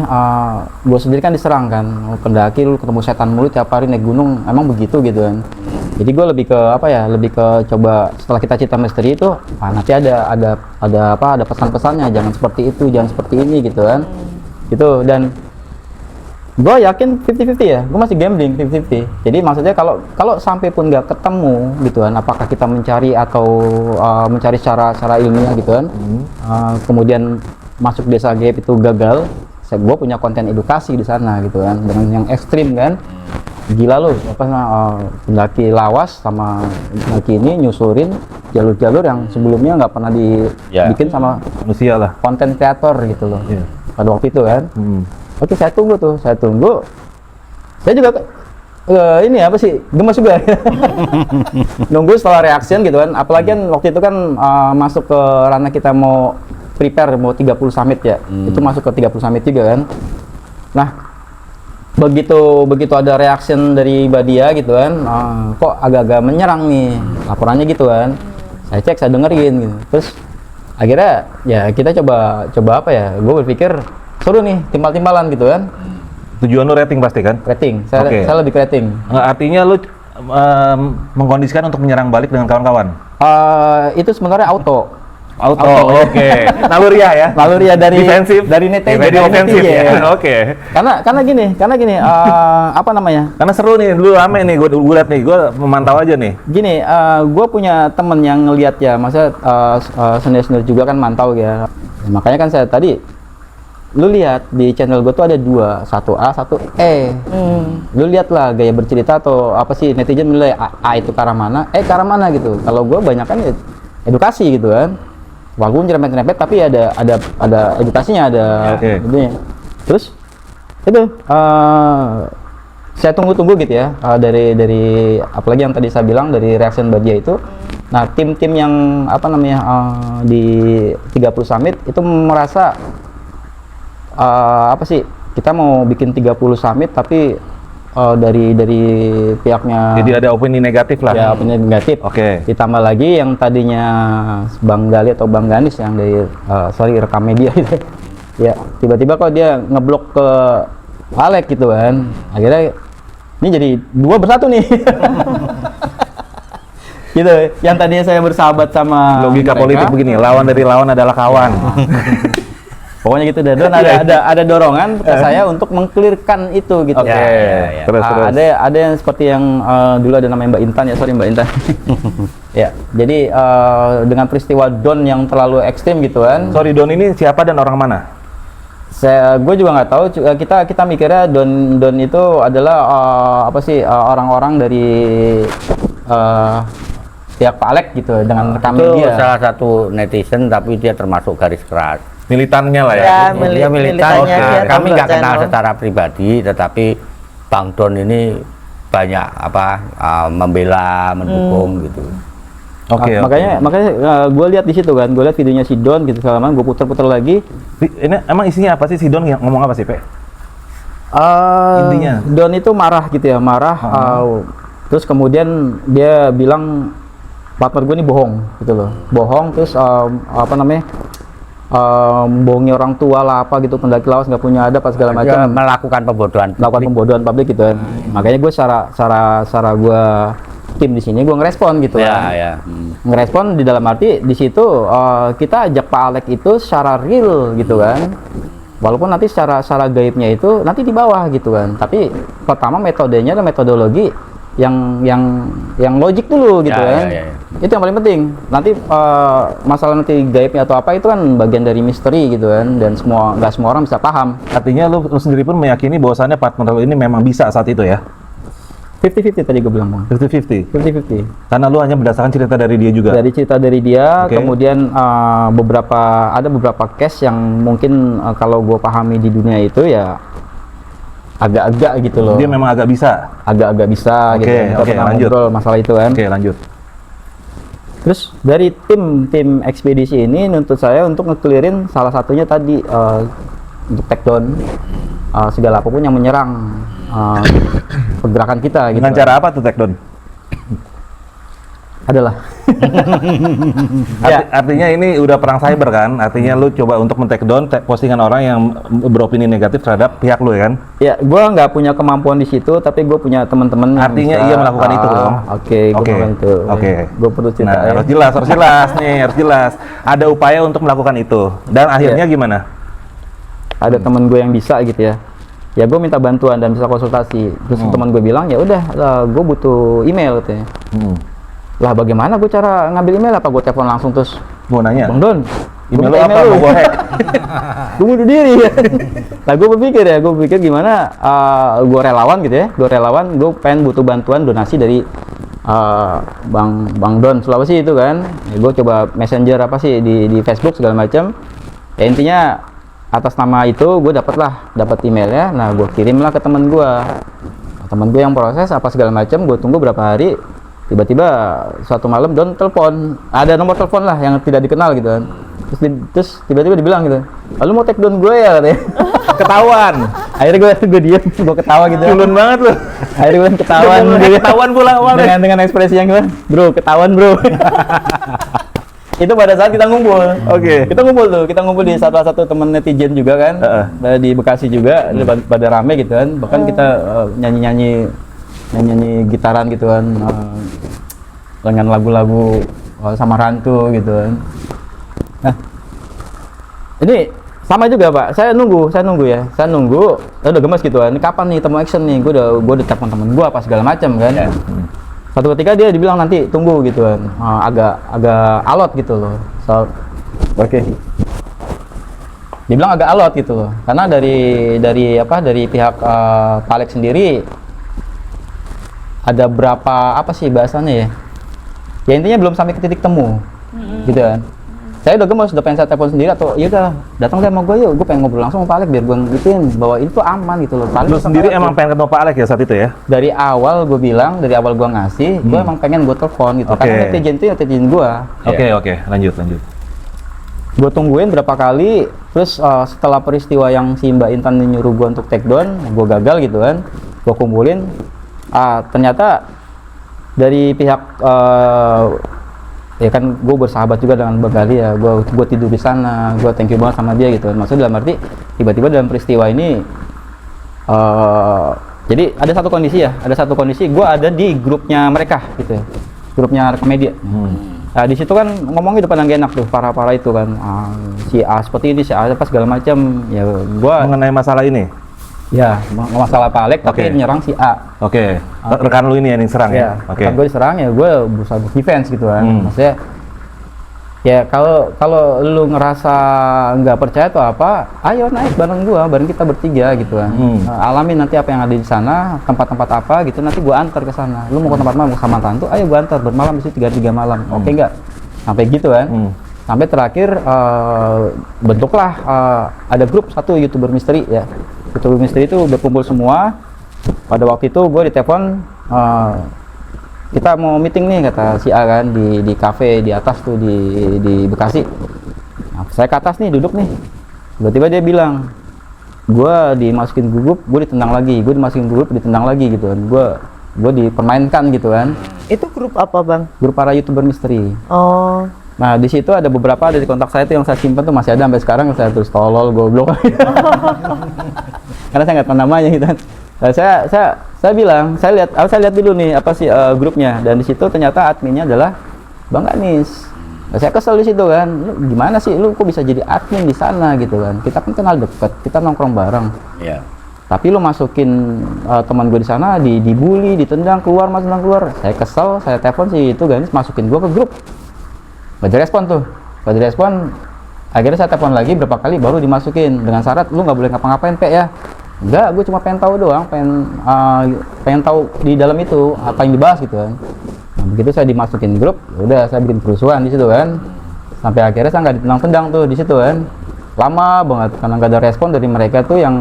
gue sendiri kan diserang kan, pendaki lu ketemu setan mulu tiap hari naik gunung, emang begitu gitu kan. Jadi gue lebih ke apa ya, lebih ke coba setelah kita cerita misteri itu nanti ada pesan-pesannya, jangan seperti itu, jangan seperti ini gitu kan, gitu. Dan gue yakin 50-50 ya, gue masih gambling 50-50. Jadi maksudnya kalau sampai pun nggak ketemu gitu kan, apakah kita mencari atau mencari secara ilmiah gitu kan, kemudian masuk desa gaib itu gagal, gue punya konten edukasi di sana gitu kan, dengan yang ekstrim kan. Gila loh, pendaki lawas sama pendaki ini nyusurin jalur-jalur yang sebelumnya nggak pernah dibikin sama Manusia lah. konten kreator gitu loh. Iya. Pada waktu itu kan. Hmm. Oke, saya tunggu. Saya juga ini apa sih, gemes juga. Nunggu setelah reaction gitu kan. Apalagi kan waktu itu kan masuk ke ranah kita mau prepare mau 30 summit ya. Itu masuk ke 30 summit juga kan. Nah, begitu ada reaction dari Badia gitu kan, kok agak-agak menyerang nih laporannya gitu kan. Saya cek, saya dengerin gitu. Terus akhirnya ya kita coba apa ya, gue berpikir seru nih, timbal-timbalan gitu kan. Tujuan lu rating pasti kan? Rating, saya Oke. lebih ke rating. Artinya lu mengkondisikan untuk menyerang balik dengan kawan-kawan? Itu sebenarnya auto Oke. Naluriah ya? Naluriah dari defensif, dari netizen, jadi dari ofensif netizen. ya. Oke. Karena gini, apa namanya? Karena seru nih, dulu rame nih, gue liat nih, gue memantau aja nih. Gini, gue punya temen yang ngelihat ya, maksudnya senior-senior juga kan mantau ya. Makanya kan saya tadi, lu lihat di channel gue tuh ada dua, satu A, satu E. Lu lihat lah gaya bercerita atau apa sih, netizen menilai A itu ke arah mana, E ke arah mana gitu. Kalau gue banyak kan edukasi gitu kan. Walaupun nyerempet-nyerempet tapi ada edukasinya, ada Oke. itunya. Terus itu saya tunggu gitu ya, dari apalagi yang tadi saya bilang dari reaction Badia itu. Nah, tim-tim yang apa namanya di 30 summit itu merasa apa sih, kita mau bikin 30 summit tapi dari pihaknya Jadi ada opini negatif lah. ya opini negatif. Oke. Ditambah lagi yang tadinya Bang Gali atau Bang Ganis yang dari rekam media gitu. Ya, tiba-tiba kok dia ngeblok ke Alex gitu kan. Akhirnya ini jadi dua bersatu nih. Gitu. Yang tadinya saya bersahabat sama Logika mereka, politik begini, lawan dari lawan adalah kawan. pokoknya gitu deh. Dan ada dorongan ke saya untuk mengklirkan itu gitu. Oke. Ya. Terus. Ada yang seperti yang dulu ada namanya Mbak Intan ya, sorry Mbak Intan. Ya, jadi dengan peristiwa Don yang terlalu ekstrim gitu kan. Sorry, Don ini siapa dan orang mana? Gue juga nggak tahu. Kita mikirnya Don itu adalah apa sih, orang-orang dari pihak Pak Alex gitu dengan rekam Itu media. salah satu netizen tapi dia termasuk garis keras. Militannya lah ya. Ya, Dia militan. militannya Oke. dia Kami tahu nggak kenal channel. secara pribadi, tetapi Bang Don ini banyak membela, mendukung gitu. Oke. Makanya gue lihat di situ kan, gue lihat videonya si Don gitu selama gue puter-puter lagi. Ini emang isinya apa sih, si Don ngomong apa sih, Pe? Intinya? Don itu marah gitu ya, marah. Terus kemudian dia bilang partner gue ini bohong gitu loh, bohong terus apa namanya, bohongi orang tua lah apa gitu, pendaki lawas nggak punya ada pas segala Dia macam, melakukan pembodohan. melakukan pembodohan publik gitu kan. Makanya gue secara gue tim di sini gue ngerespon gitu Ya, kan. ya. Ngerespon di dalam arti di situ kita ajak Pak Alek itu secara real gitu kan. Walaupun nanti secara gaibnya itu nanti di bawah gitu kan. Tapi pertama metodenya adalah metodologi yang logik dulu gitu Ya, kan. ya, ya. Itu yang paling penting. Nanti masalah nanti gaibnya atau apa itu kan bagian dari misteri gitu kan, dan nggak semua orang bisa paham. Artinya lu sendiri pun meyakini bahwasannya partner lu ini memang bisa saat itu ya? 50-50 tadi gue bilang, Bang. 50-50? 50-50. Karena lu hanya berdasarkan cerita dari dia juga? Dari cerita dari dia, Oke. kemudian ada beberapa case yang mungkin kalau gue pahami di dunia itu ya agak-agak gitu loh. Dia memang agak bisa? Agak-agak bisa gitu. Oke, Kita oke, pernah lanjut. ngobrol masalah itu kan. Oke, lanjut. Terus dari tim ekspedisi ini nuntut saya untuk ngeklirin salah satunya tadi untuk take down segala apapun yang menyerang pergerakan kita gitu. Dengan cara apa tuh take down? Adalah Artinya ini udah perang cyber kan? Artinya lu coba untuk men-take down postingan orang yang beropini negatif terhadap pihak lu ya kan? ya, gue nggak punya kemampuan di situ, tapi gue punya teman-teman yang Artinya bisa. ia melakukan itu dong? Oke, gue Oke, melakukan itu. oke. Gue perlu cerita Nah, ya. harus jelas nih, harus jelas. Ada upaya untuk melakukan itu. Dan akhirnya gimana? Ada teman gue yang bisa gitu ya. Ya gue minta bantuan dan bisa konsultasi. Terus teman gue bilang ya udah, gue butuh email katanya. Lah bagaimana gue cara ngambil email, apa gue telepon langsung terus Mau nanya? Bang Don, Email lu gua minta apa? Mau gua hack? gue bunuh diri. Nah gue berpikir gimana gue relawan gitu ya, gue pengen butuh bantuan donasi dari Bang Don Sulawesi itu kan. Ya, gue coba messenger apa sih di Facebook segala macam. Ya intinya atas nama itu gue dapat emailnya. Nah gue kirimlah ke teman gue yang proses apa segala macam. Gue tunggu berapa hari, tiba-tiba suatu malam Don telepon, ada nomor telepon lah yang tidak dikenal gitu kan. Terus tiba-tiba dibilang gitu, lalu mau take down gue ya katanya. Ketahuan. Akhirnya gue diem, gue ketawa gitu. Culun banget lu. Akhirnya gue ketahuan. Ketahuan pula awalnya. Dengan ekspresi yang gimana? Bro, ketahuan bro. Itu pada saat kita ngumpul. Oke. Kita ngumpul di salah satu teman netizen juga kan. Di Bekasi juga, pada rame gitu kan. Bahkan kita nyanyi gitaran gitu kan. Dengan lagu-lagu Samarantu gitu kan. Nah, ini sama juga Pak, saya nunggu ya, udah gemes gitu kan, kapan nih temu action nih, gue udah telepon temen gue apa segala macam kan. Suatu ketika dia dibilang nanti tunggu gitu kan, agak alot gitu loh. Oke. Dia bilang agak alot gitu loh, karena dari pihak Pak Alex sendiri ada berapa apa sih bahasannya ya? Ya intinya belum sampai ke titik temu, gitu kan. Saya udah gemes, udah pengen saya telepon sendiri atau ya udah datang deh sama gue yuk, gue pengen ngobrol langsung sama Pak Alek biar gue ngikutin bahwa itu aman gitu loh. Lu sendiri emang pengen ketemu Pak Alek ya saat itu ya? Dari awal gue bilang, dari awal gue ngasih, gue emang pengen gue telepon gitu. Karena netizen itu netizen gue. Oke, lanjut. Gue tungguin berapa kali, terus setelah peristiwa yang si Mbak Intan nyuruh gue untuk take down, gue gagal gitu kan. Gue kumpulin, ternyata dari pihak ya kan gue bersahabat juga dengan Bang Gali ya, gue tidur di sana, gue thank you banget sama dia gitu. Maksudnya dalam arti tiba-tiba dalam peristiwa ini jadi ada satu kondisi gue ada di grupnya mereka gitu ya, grupnya Rekomedia. Nah di situ kan ngomongnya udah pada gak enak tuh, parah-parah itu kan, si A seperti ini, si A apa segala macam ya. Gue mengenai masalah ini ya, masalah Pak Alek tapi nyerang si A. Oke. Rekan lu ini yang serang ya? Oke. Gue diserang ya, gue berusaha defense gitu kan. Maksudnya ya kalau lu ngerasa nggak percaya atau apa, ayo naik bareng kita bertiga gitu kan. Alamin nanti apa yang ada di sana, tempat-tempat apa gitu, nanti gue antar ke sana. Lu mau ke tempat mana, mau sama Tantu, ayo gue antar bermalam di situ 3 malam. Oke nggak? Sampai gitu kan. Sampai terakhir bentuklah ada grup satu YouTuber misteri ya. YouTuber misteri itu udah kumpul semua. Pada waktu itu gue ditelepon, kita mau meeting nih kata si A kan di kafe di atas tuh di Bekasi. Nah, saya ke atas nih duduk nih. Tiba-tiba dia bilang, gue dimasukin grup, gue ditendang lagi, ditendang lagi gitu kan. Gue dipermainkan gitu kan. Itu grup apa bang? Grup para YouTuber misteri. Oh. Nah, di situ ada beberapa dari kontak saya itu yang saya simpan tuh masih ada sampai sekarang, saya tulis tolol, goblok. Karena saya nggak tahu namanya gitu kan. Nah, saya bilang, saya lihat dulu nih apa sih grupnya, dan di situ ternyata adminnya adalah Bang Ganis. Nah, saya kesel di situ kan. Lu gimana sih lu kok bisa jadi admin di sana gitu kan? Kita kan kenal deket, kita nongkrong bareng. Iya. Tapi lu masukin teman gue di sana dibully, ditendang keluar, keluar. Saya kesel, saya telepon si itu Ganis masukin gue ke grup. Gak direspon tuh, gak direspon. Akhirnya saya telepon lagi berapa kali baru dimasukin dengan syarat lu nggak boleh ngapa-ngapain Pe ya. Enggak, gue cuma pengen tahu doang, pengen tahu di dalam itu apa yang dibahas gitu kan. Nah, begitu saya dimasukin grup, udah saya bikin kerusuhan di situ kan. Sampai akhirnya saya nggak ditendang-tendang tuh di situ kan. Lama banget karena nggak ada respon dari mereka tuh yang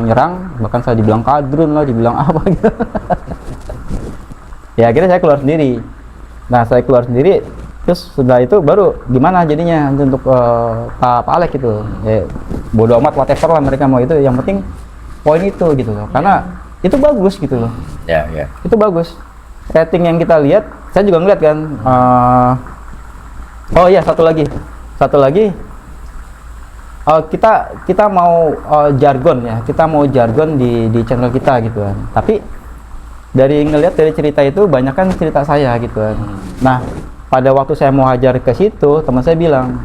nyerang, bahkan saya dibilang kadrun lah, dibilang apa gitu. Ya akhirnya saya keluar sendiri. Nah, saya keluar sendiri. Terus setelah itu baru gimana jadinya untuk Pak Alek gitu. Ya, bodo amat whatever lah mereka mau itu, yang penting poin itu gitu loh. Karena itu bagus gitu loh. Ya, ya. Itu bagus. Rating yang kita lihat, saya juga ngeliat kan. Oh iya, satu lagi. Kita mau jargon ya. Kita mau jargon di channel kita gitu kan. Tapi dari cerita itu banyak kan cerita saya gitu kan. Nah, pada waktu saya mau hajar ke situ, teman saya bilang,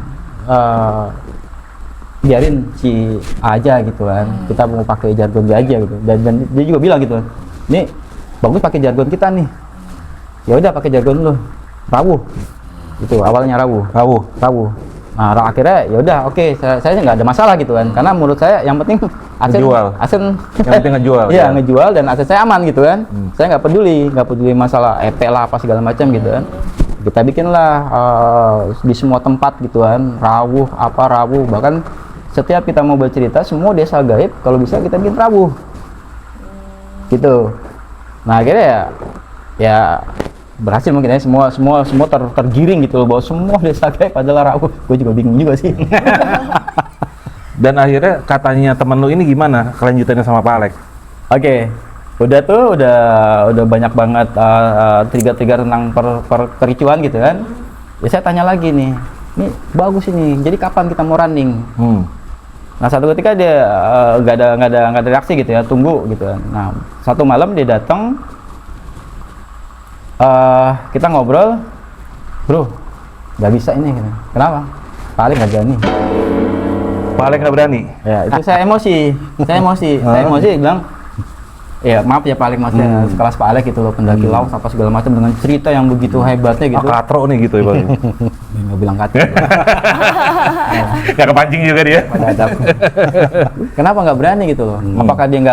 biarin si A aja gitu kan, kita mau pakai jargon dia aja gitu. Dan dia juga bilang gitu, nih bagus pakai jargon kita nih. Ya udah pakai jargon lu, rawuh. Itu awalnya rawuh. Nah, akhirnya ya udah oke, saya nggak ada masalah gitu kan, karena menurut saya yang penting asen yang penting ngejual. Iya, ngejual dan aset saya aman gitu kan. Saya nggak peduli masalah EP lah apa segala macam gitu kan. Kita bikinlah di semua tempat gitu kan, rawuh, bahkan setiap kita mau bercerita semua desa gaib kalau bisa kita bikin rawuh gitu. Nah akhirnya ya berhasil mungkin ya, semua tergiring gitu loh bahwa semua desa gaib adalah rawuh. Gue juga bingung juga sih. Dan akhirnya katanya temen lu ini gimana kelanjutannya sama Pak Alek? Oke. Udah banyak banget trigger tentang kericuan gitu kan. Ya saya tanya lagi nih bagus ini. Jadi kapan kita mau running? Nah satu ketika dia nggak ada reaksi gitu ya, tunggu gitu kan. Nah satu malam dia datang, kita ngobrol, bro, nggak bisa ini. Kenapa? Paling nggak berani. Pak Alek nggak berani? Ya itu saya emosi bilang. Ya maaf ya paling masnya sekelas Pak Alek gitu loh, pendaki laut apa segala macam dengan cerita yang begitu hebatnya gitu. Katro nih gitu ya Bang. Nggak bilang katro. Nggak kepancing juga dia. Kenapa nggak berani gitu loh? Apakah dia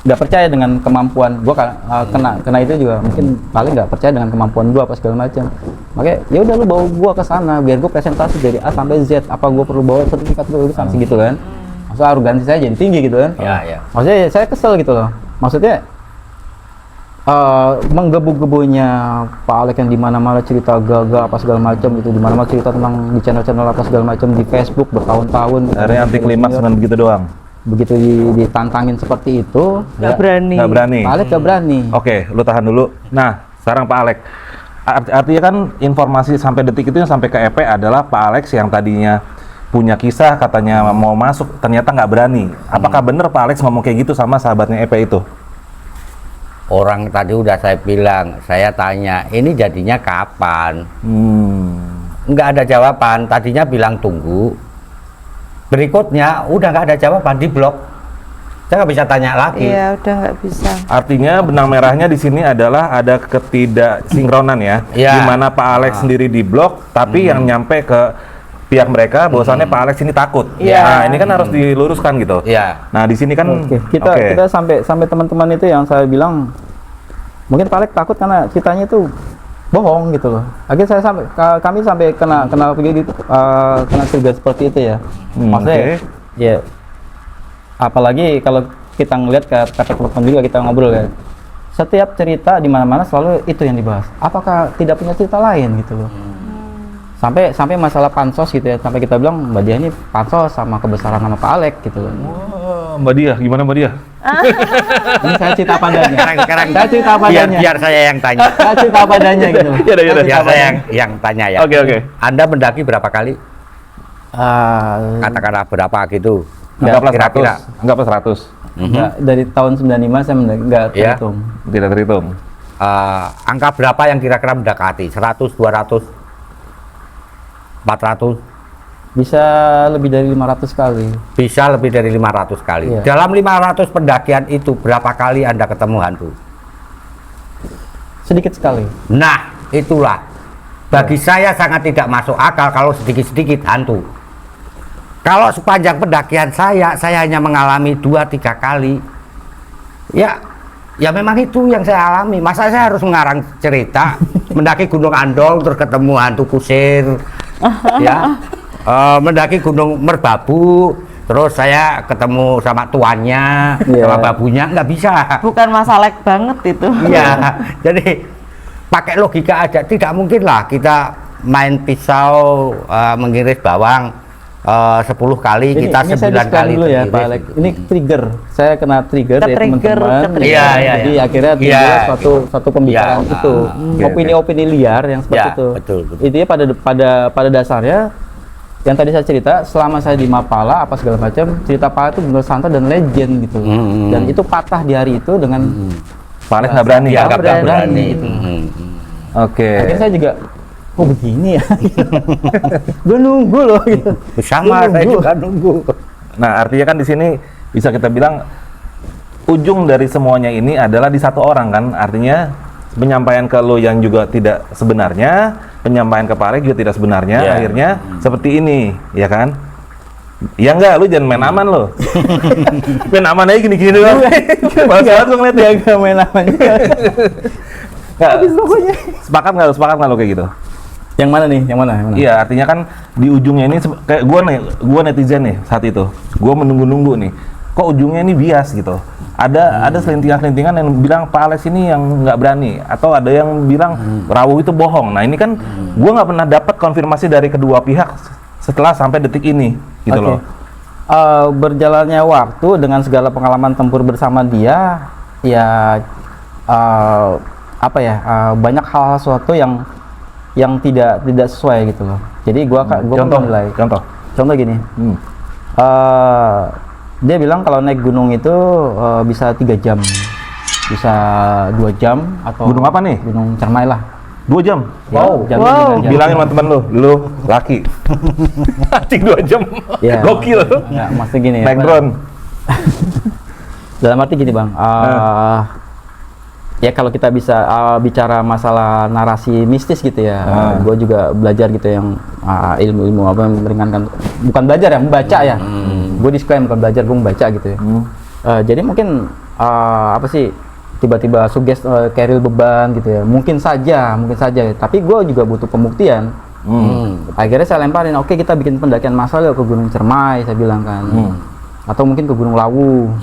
nggak percaya dengan kemampuan gua kena itu juga mungkin paling nggak percaya dengan kemampuan gua apa segala macam. Makanya ya udah lu bawa gua ke sana biar gua presentasi dari A sampai Z, apa gua perlu bawa sertifikat dulu sanksi gitu kan. Maksudnya arogansi saya jadi tinggi gitu kan. Ya. Maksudnya saya kesel gitu loh. Maksudnya menggebu-gebunya Pak Alek yang di mana-mana cerita gagal apa segala macam gitu, di mana-mana cerita tentang di channel-channel apa segala macam di Facebook bertahun-tahun. Akhirnya anti klimaks dengan begitu doang. Begitu ditantangin seperti itu, Nggak berani. Nggak berani. Pak Alek nggak berani. Oke, lu tahan dulu. Nah, sekarang Pak Alek. Artinya kan informasi sampai detik itu yang sampai ke EP adalah Pak Alex yang tadinya punya kisah katanya mau masuk ternyata nggak berani. Apakah benar Pak Alex ngomong kayak gitu sama sahabatnya EP itu? Orang tadi udah saya bilang, saya tanya, ini jadinya kapan? Nggak ada jawaban. Tadinya bilang tunggu. Berikutnya udah nggak ada jawaban, di blok. Saya nggak bisa tanya lagi. Iya, udah nggak bisa. Artinya benang merahnya di sini adalah ada ketidaksinkronan ya, Ya. di mana Pak Alex sendiri di blok, tapi yang nyampe ke pihak mereka bahwasannya Pak Alex ini takut. Iya. Nah, ini kan harus diluruskan gitu. Iya. Nah, di sini kan Oke, kita sampai teman-teman itu yang saya bilang mungkin Pak Alek takut karena ceritanya itu bohong gitu loh. Akhirnya kami sampai kena trigger seperti itu ya. Maksudnya ya apalagi kalau kita ngelihat ke telepon juga kita ngobrol ya. Setiap cerita di mana-mana selalu itu yang dibahas. Apakah tidak punya cerita lain gitu loh. Sampai masalah pansos gitu ya, sampai kita bilang Mbak Dia ini pansos sama kebesaran sama Pak Alek gitu loh. Mbak Dia, gimana Mbak Dia? Ini saya cerita padanya. Sekarang Saya cerita padanya. biar saya yang tanya. Saya cerita padanya gitu. Yaudah, yaudah. Biar saya yang tanya ya. Oke. Anda mendaki berapa kali? Katakanlah berapa gitu. Anggaplah Kira-kira. 100. Anggaplah 100. Nggak, dari tahun 95 saya nggak Ya. terhitung. Tidak terhitung. Angka berapa yang kira-kira mendekati? 100, 200, 400? Bisa lebih dari 500 kali. Bisa lebih dari 500 kali. Iya. Dalam 500 pendakian itu berapa kali Anda ketemu hantu? Sedikit sekali. Nah, itulah. Bagi saya sangat tidak masuk akal kalau sedikit-sedikit hantu. Kalau sepanjang pendakian saya hanya mengalami 2-3 kali. Ya memang itu yang saya alami. Masa saya harus mengarang cerita mendaki Gunung Andong terus ketemu hantu kusir, ya, mendaki Gunung Merbabu terus saya ketemu sama tuannya, Iya. sama babunya, nggak bisa. Bukan masalek banget itu. Iya, jadi pakai logika aja. Tidak mungkin lah kita main pisau mengiris bawang 10 kali, kita saya 9 disclaimer kali dulu ya teriris. Pak Alek. Ini trigger. Saya kena trigger ya Ke-trigger, teman-teman. ke-trigger. Iya, Jadi iya. akhirnya Iya. timbul suatu pembicaraan Iya. itu. Oke, Opini-opini liar yang seperti Ya, itu. betul. Intinya pada dasarnya yang tadi saya cerita, selama saya di Mapala apa segala macam, cerita Pak itu benar santai dan legend gitu. Dan itu patah di hari itu dengan Pak Alex nggak berani. Dianggap Nggak nggak berani. gitu. Oke. akhirnya saya juga kok begini ya. Gue nunggu loh gitu. Sama Gua saya nunggu. juga nunggu. Nah, artinya kan di sini bisa kita bilang ujung dari semuanya ini adalah di satu orang kan. Artinya penyampaian ke lo yang juga tidak sebenarnya, penyampaian ke Pak Alex juga tidak sebenarnya, Ya. akhirnya seperti ini, ya kan? Ya enggak, lu jangan main aman lo. Main aman aja gini-gini doang. Balas banget gue ngeliat ya. Gak main namanya. Nggak, Habis pokoknya. sepakat nggak lo kayak gitu? Yang mana nih? Yang mana? Yang mana? Iya, artinya kan di ujungnya ini kayak gua netizen nih saat itu. Gua menunggu-nunggu nih. Kok ujungnya ini bias gitu. Ada selintingan-selintingan yang bilang Pak Alex ini yang nggak berani, atau ada yang bilang Rawu itu bohong. Nah, ini kan gua nggak pernah dapat konfirmasi dari kedua pihak setelah sampai detik ini gitu Oke. loh. Berjalannya waktu dengan segala pengalaman tempur bersama dia, ya banyak hal sesuatu yang tidak sesuai gitu loh. Jadi gua menilai. Contoh gini. Dia bilang kalau naik gunung itu bisa 3 jam, bisa 2 jam atau Gunung apa nih? Gunung Cermai lah. 2 jam. Ya, jalan Wow. 3 jam. Bilangin sama temen lu laki. Anjing 2 jam. Ya. Gokil. Nggak, maksudnya gini. Naik drone. Dalam arti gini bang, ya kalau kita bisa bicara masalah narasi mistis gitu ya, gue juga belajar gitu yang ilmu-ilmu apa yang meringankan, bukan belajar ya, membaca ya. Gue disclaimer bukan belajar, gue membaca gitu ya. Jadi mungkin apa sih tiba-tiba suges keril beban gitu ya, mungkin saja. Tapi gue juga butuh pembuktian. Akhirnya saya lemparin, oke kita bikin pendakian massal yuk ke Gunung Cermai, saya bilang kan, atau mungkin ke Gunung Lawu.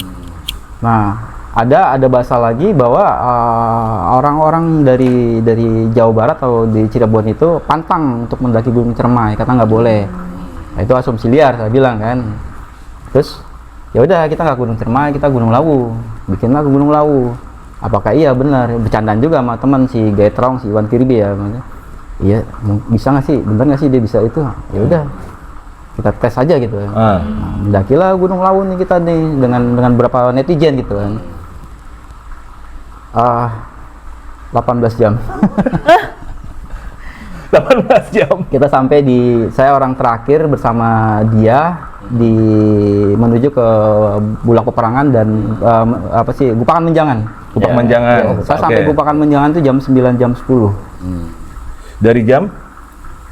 Nah, ada bahasa lagi bahwa orang-orang dari Jawa Barat atau di Cirebon itu pantang untuk mendaki Gunung Cermai, kata nggak boleh. Nah, itu asumsi liar, saya bilang kan. Terus ya udah kita nggak Gunung Cermai, kita Gunung Lawu, bikinlah ke Gunung Lawu. Apakah iya benar? Bercandaan juga sama teman si Gaitrong, si Iwan Kirby ya. Iya, bisa nggak sih? Bener nggak sih dia bisa itu? Ya udah, kita tes aja gitu. Nah, mendakilah Gunung Lawu nih kita nih dengan berapa netizen gitu kan. 18 jam. 18 jam. Kita sampai saya orang terakhir bersama dia menuju ke Bulak Peperangan dan Gupakan Menjangan. Gupakan Menjangan. Ya, saya sampai Gupakan Menjangan itu jam 9 jam 10. Dari jam?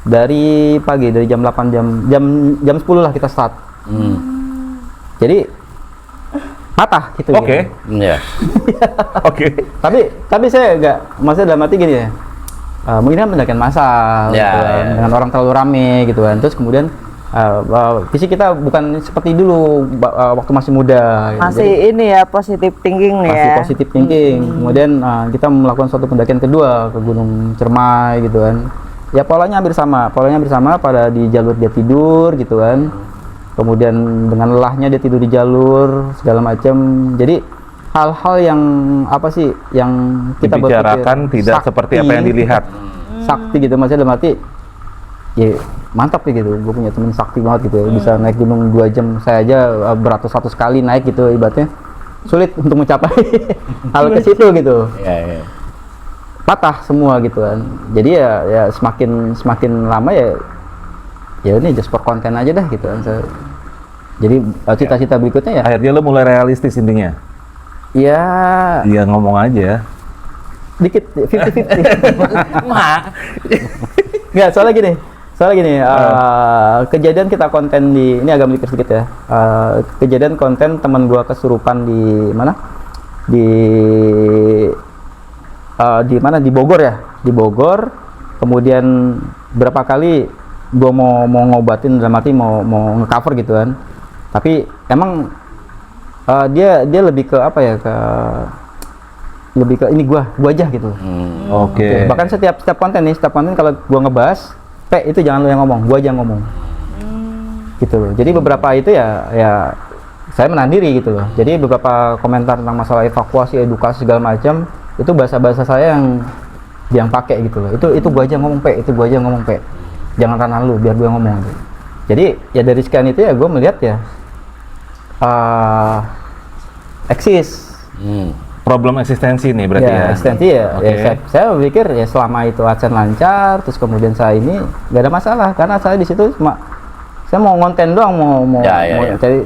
Dari pagi, dari jam 8 jam 10 lah kita start. Jadi patah gitu. Oke. Iya. Oke. Tapi saya enggak, maksudnya dalam arti gini ya. Mungkin kan pendakian massal Ya, gitu kan, ya. dengan orang terlalu rame gitu kan. Terus kemudian fisik kita bukan seperti dulu waktu masih muda gitu. Masih ini ya positive thinking Masih ya. positif thinking. Kemudian kita melakukan suatu pendakian kedua ke Gunung Cermai gitu kan. Ya polanya hampir sama pada di jalur dia tidur gitu kan. kemudian dengan lelahnya dia tidur di jalur segala macam. Jadi hal-hal yang apa sih yang kita dibicarakan berpikir tidak sakti, seperti apa yang dilihat. sakti gitu, maksudnya dalam arti ya mantap ya gitu, gue punya temen sakti banget gitu ya, bisa naik gunung 2 jam, saya aja beratus-ratus kali naik gitu, ibaratnya sulit untuk mencapai hal ke situ gitu, Iya. patah semua gitu kan. Jadi ya semakin lama ya ini just for konten aja dah gitu kan. Jadi cita-cita berikutnya ya Akhirnya lo mulai realistis intinya. ya Iya, ngomong aja. dikit 50-50. Nggak, soalnya gini, kejadian kita konten di, ini agak melipir sedikit ya, kejadian konten teman gua kesurupan di mana, di mana, di Bogor ya, di Bogor. Kemudian berapa kali gua mau ngobatin, dalam arti mau ngecover gitu kan, tapi emang dia lebih ke apa ya, lebih ke ini gua aja gitu. Oke. Bahkan setiap konten kalau gua ngebahas, itu jangan lo yang ngomong, gua aja yang ngomong. Gitu loh. Jadi beberapa itu ya saya menahan diri gitu loh. Jadi beberapa komentar tentang masalah evakuasi, edukasi segala macam, itu bahasa saya yang pakai gitu loh. Itu gua aja ngomong, itu gua aja ngomong, jangan ranah lu, biar gua yang ngomong gitu. Jadi ya dari sekian itu ya gua melihat ya eksis. Problem eksistensi nih berarti ya. Eksistensi ya. Oke. Ya saya berpikir ya selama itu AdSense lancar, terus kemudian saya ini nggak ada masalah, karena saya di situ cuma saya mau konten doang, mau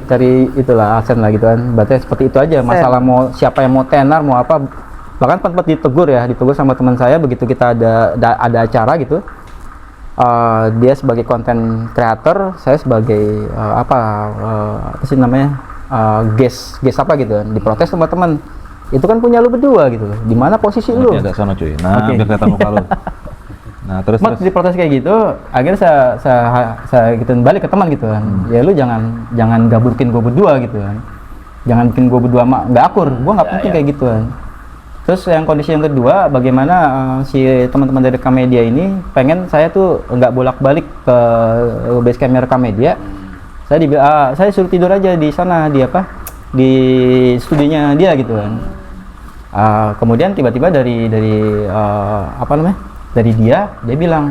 cari itulah AdSense lah gitu kan. Berarti seperti itu aja. Masalah mau siapa yang mau tenar, mau apa, bahkan sempat ditegur sama teman saya begitu kita ada acara gitu. Dia sebagai konten creator, saya sebagai apa sih namanya, guest apa gitu kan, diprotes sama teman. Itu kan punya lu berdua gitu loh, di mana posisi lu? Agak sana cuy. Nah, Oke. biar kelihatan muka lu. Nah, terus Diprotes kayak gitu, akhirnya saya gituin balik ke teman gitu kan. Ya lu jangan gaburkin gue berdua gitu kan. Jangan bikin gue berdua nggak akur, gue nggak penting kayak gitu kan. Terus kondisi yang kedua, bagaimana si teman-teman dari Rekamedia ini pengen saya tuh nggak bolak-balik ke base camp Rekamedia. Saya suruh tidur aja di sana, di studionya dia gitu kan. Kemudian tiba-tiba dari dia bilang,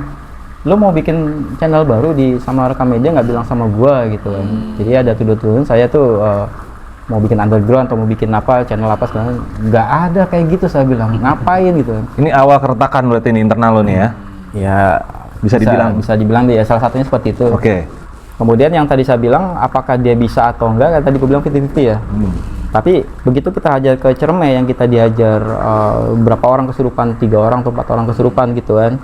lo mau bikin channel baru di sama Rekamedia, nggak bilang sama gua gitu kan. Jadi ada tuduh-tuduhan saya tuh mau bikin underground atau mau bikin apa, channel apa sekarang, nggak ada kayak gitu. Saya bilang, ngapain gitu kan. ini awal keretakan berarti ini internal lo nih ya. Ya Bisa dibilang ya, salah satunya seperti itu. Oke. Kemudian yang tadi saya bilang, apakah dia bisa atau enggak, kan tadi gue bilang 50-50 ya. Tapi begitu kita hajar ke Cerme, yang kita dihajar berapa orang kesurupan, 3 orang atau 4 orang kesurupan gitu kan.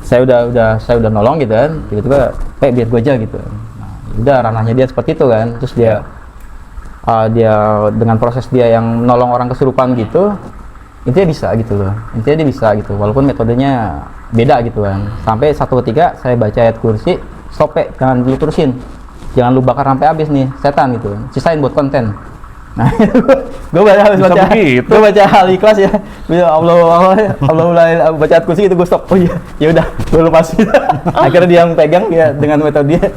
Saya udah nolong gitu kan, tiba-tiba biar gue aja gitu. Nah, udah ranahnya dia seperti itu kan. Terus dia dengan proses dia yang nolong orang kesurupan gitu, intinya bisa gitu loh. Intinya dia bisa gitu, walaupun metodenya beda gitu kan. Sampai satu ketika saya baca ayat kursi, stop, jangan lu terusin, jangan lu bakar sampai habis nih, setan gitu kan, sisain buat konten. Nah, gue baca hal ikhlas ya, Allah baca ayat kursi itu gue stop. Oh iya, ya udah, gue lepasin. Akhirnya dia yang pegang ya dengan metode dia,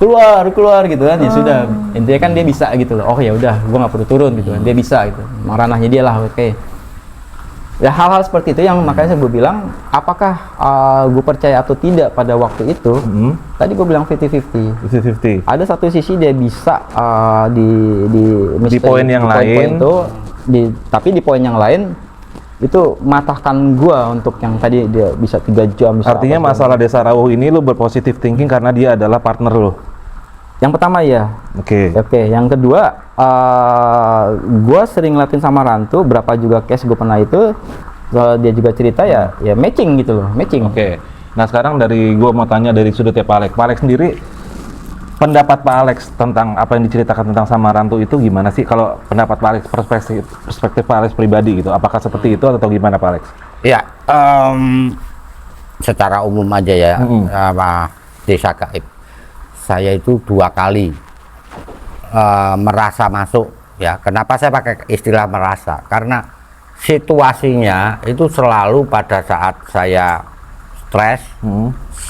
keluar gitu kan. Ya sudah, intinya kan dia bisa gitu loh. Oh ya udah, gue nggak perlu turun gitu kan, dia bisa gitu, ranahnya dia lah. Oke. Ya hal-hal seperti itu yang makanya gue bilang, apakah gue percaya atau tidak pada waktu itu. Tadi gue bilang 50-50. Ada satu sisi dia bisa di poin yang lain itu, tapi di poin yang lain itu matahkan gue untuk yang tadi dia bisa 3 jam. Artinya masalah Desa Rawuh ini lu berpositif thinking karena dia adalah partner lu. Yang pertama ya. Oke. Yang kedua, gue sering ngeliatin sama Rantu, berapa juga case gue pernah itu, dia juga cerita ya matching gitu loh, matching. Oke. Nah sekarang gue mau tanya dari sudutnya Pak Alex sendiri, pendapat Pak Alex tentang apa yang diceritakan tentang sama Rantu itu gimana sih? Kalau pendapat Pak Alex, perspektif Pak Alex pribadi gitu, apakah seperti itu atau gimana Pak Alex? Ya, secara umum aja ya, Desa Gaib. Saya itu 2 kali merasa masuk ya. Kenapa saya pakai istilah merasa? Karena situasinya itu selalu pada saat saya stres,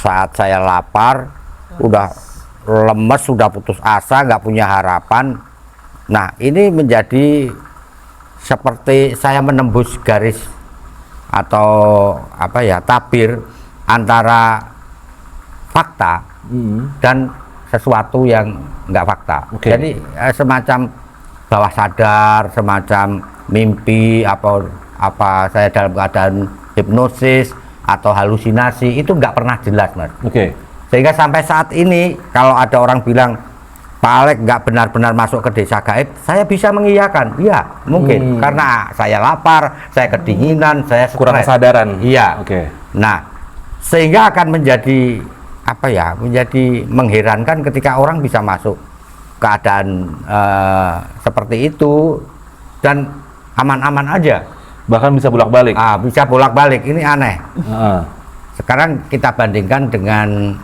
saat saya lapar, udah lemes, sudah putus asa, nggak punya harapan. Nah, ini menjadi seperti saya menembus garis atau apa ya, tabir antara fakta dan sesuatu yang nggak fakta. Jadi semacam bawah sadar, semacam mimpi apa saya dalam keadaan hipnosis atau halusinasi, itu nggak pernah jelas, Mas. Sehingga sampai saat ini kalau ada orang bilang Pak Alex nggak benar-benar masuk ke desa gaib, saya bisa mengiyakan. Iya, mungkin karena saya lapar, saya kedinginan, saya stres. Kurang kesadaran. Iya. Nah, sehingga akan menjadi apa ya? Menjadi mengherankan ketika orang bisa masuk keadaan seperti itu dan aman-aman aja. Bahkan bisa bolak-balik. Bisa bolak-balik. Ini aneh. Sekarang kita bandingkan dengan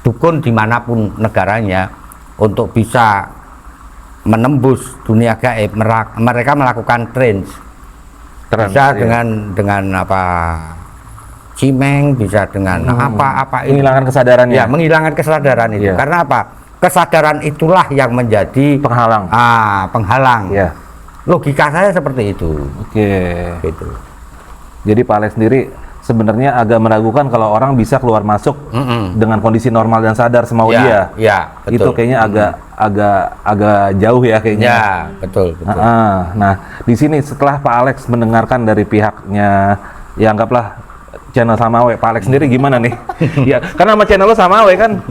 dukun dimanapun negaranya, untuk bisa menembus dunia gaib, mereka melakukan trance. Bisa dengan apa, cimeng, bisa dengan apa itu. Menghilangkan kesadarannya. Ya, menghilangkan kesadaran itu. Karena apa? Kesadaran itulah yang menjadi penghalang. Penghalang. Logika saya seperti itu. Gitu. Jadi Pak Alex sendiri sebenarnya agak meragukan kalau orang bisa keluar masuk dengan kondisi normal dan sadar semau dia. Betul. Itu kayaknya agak jauh ya kayaknya. Betul. Nah, di sini setelah Pak Alex mendengarkan dari pihaknya, ya anggaplah channel Samawe, Pak Alex sendiri gimana nih? Ya, karena nama channel lo Samawe kan?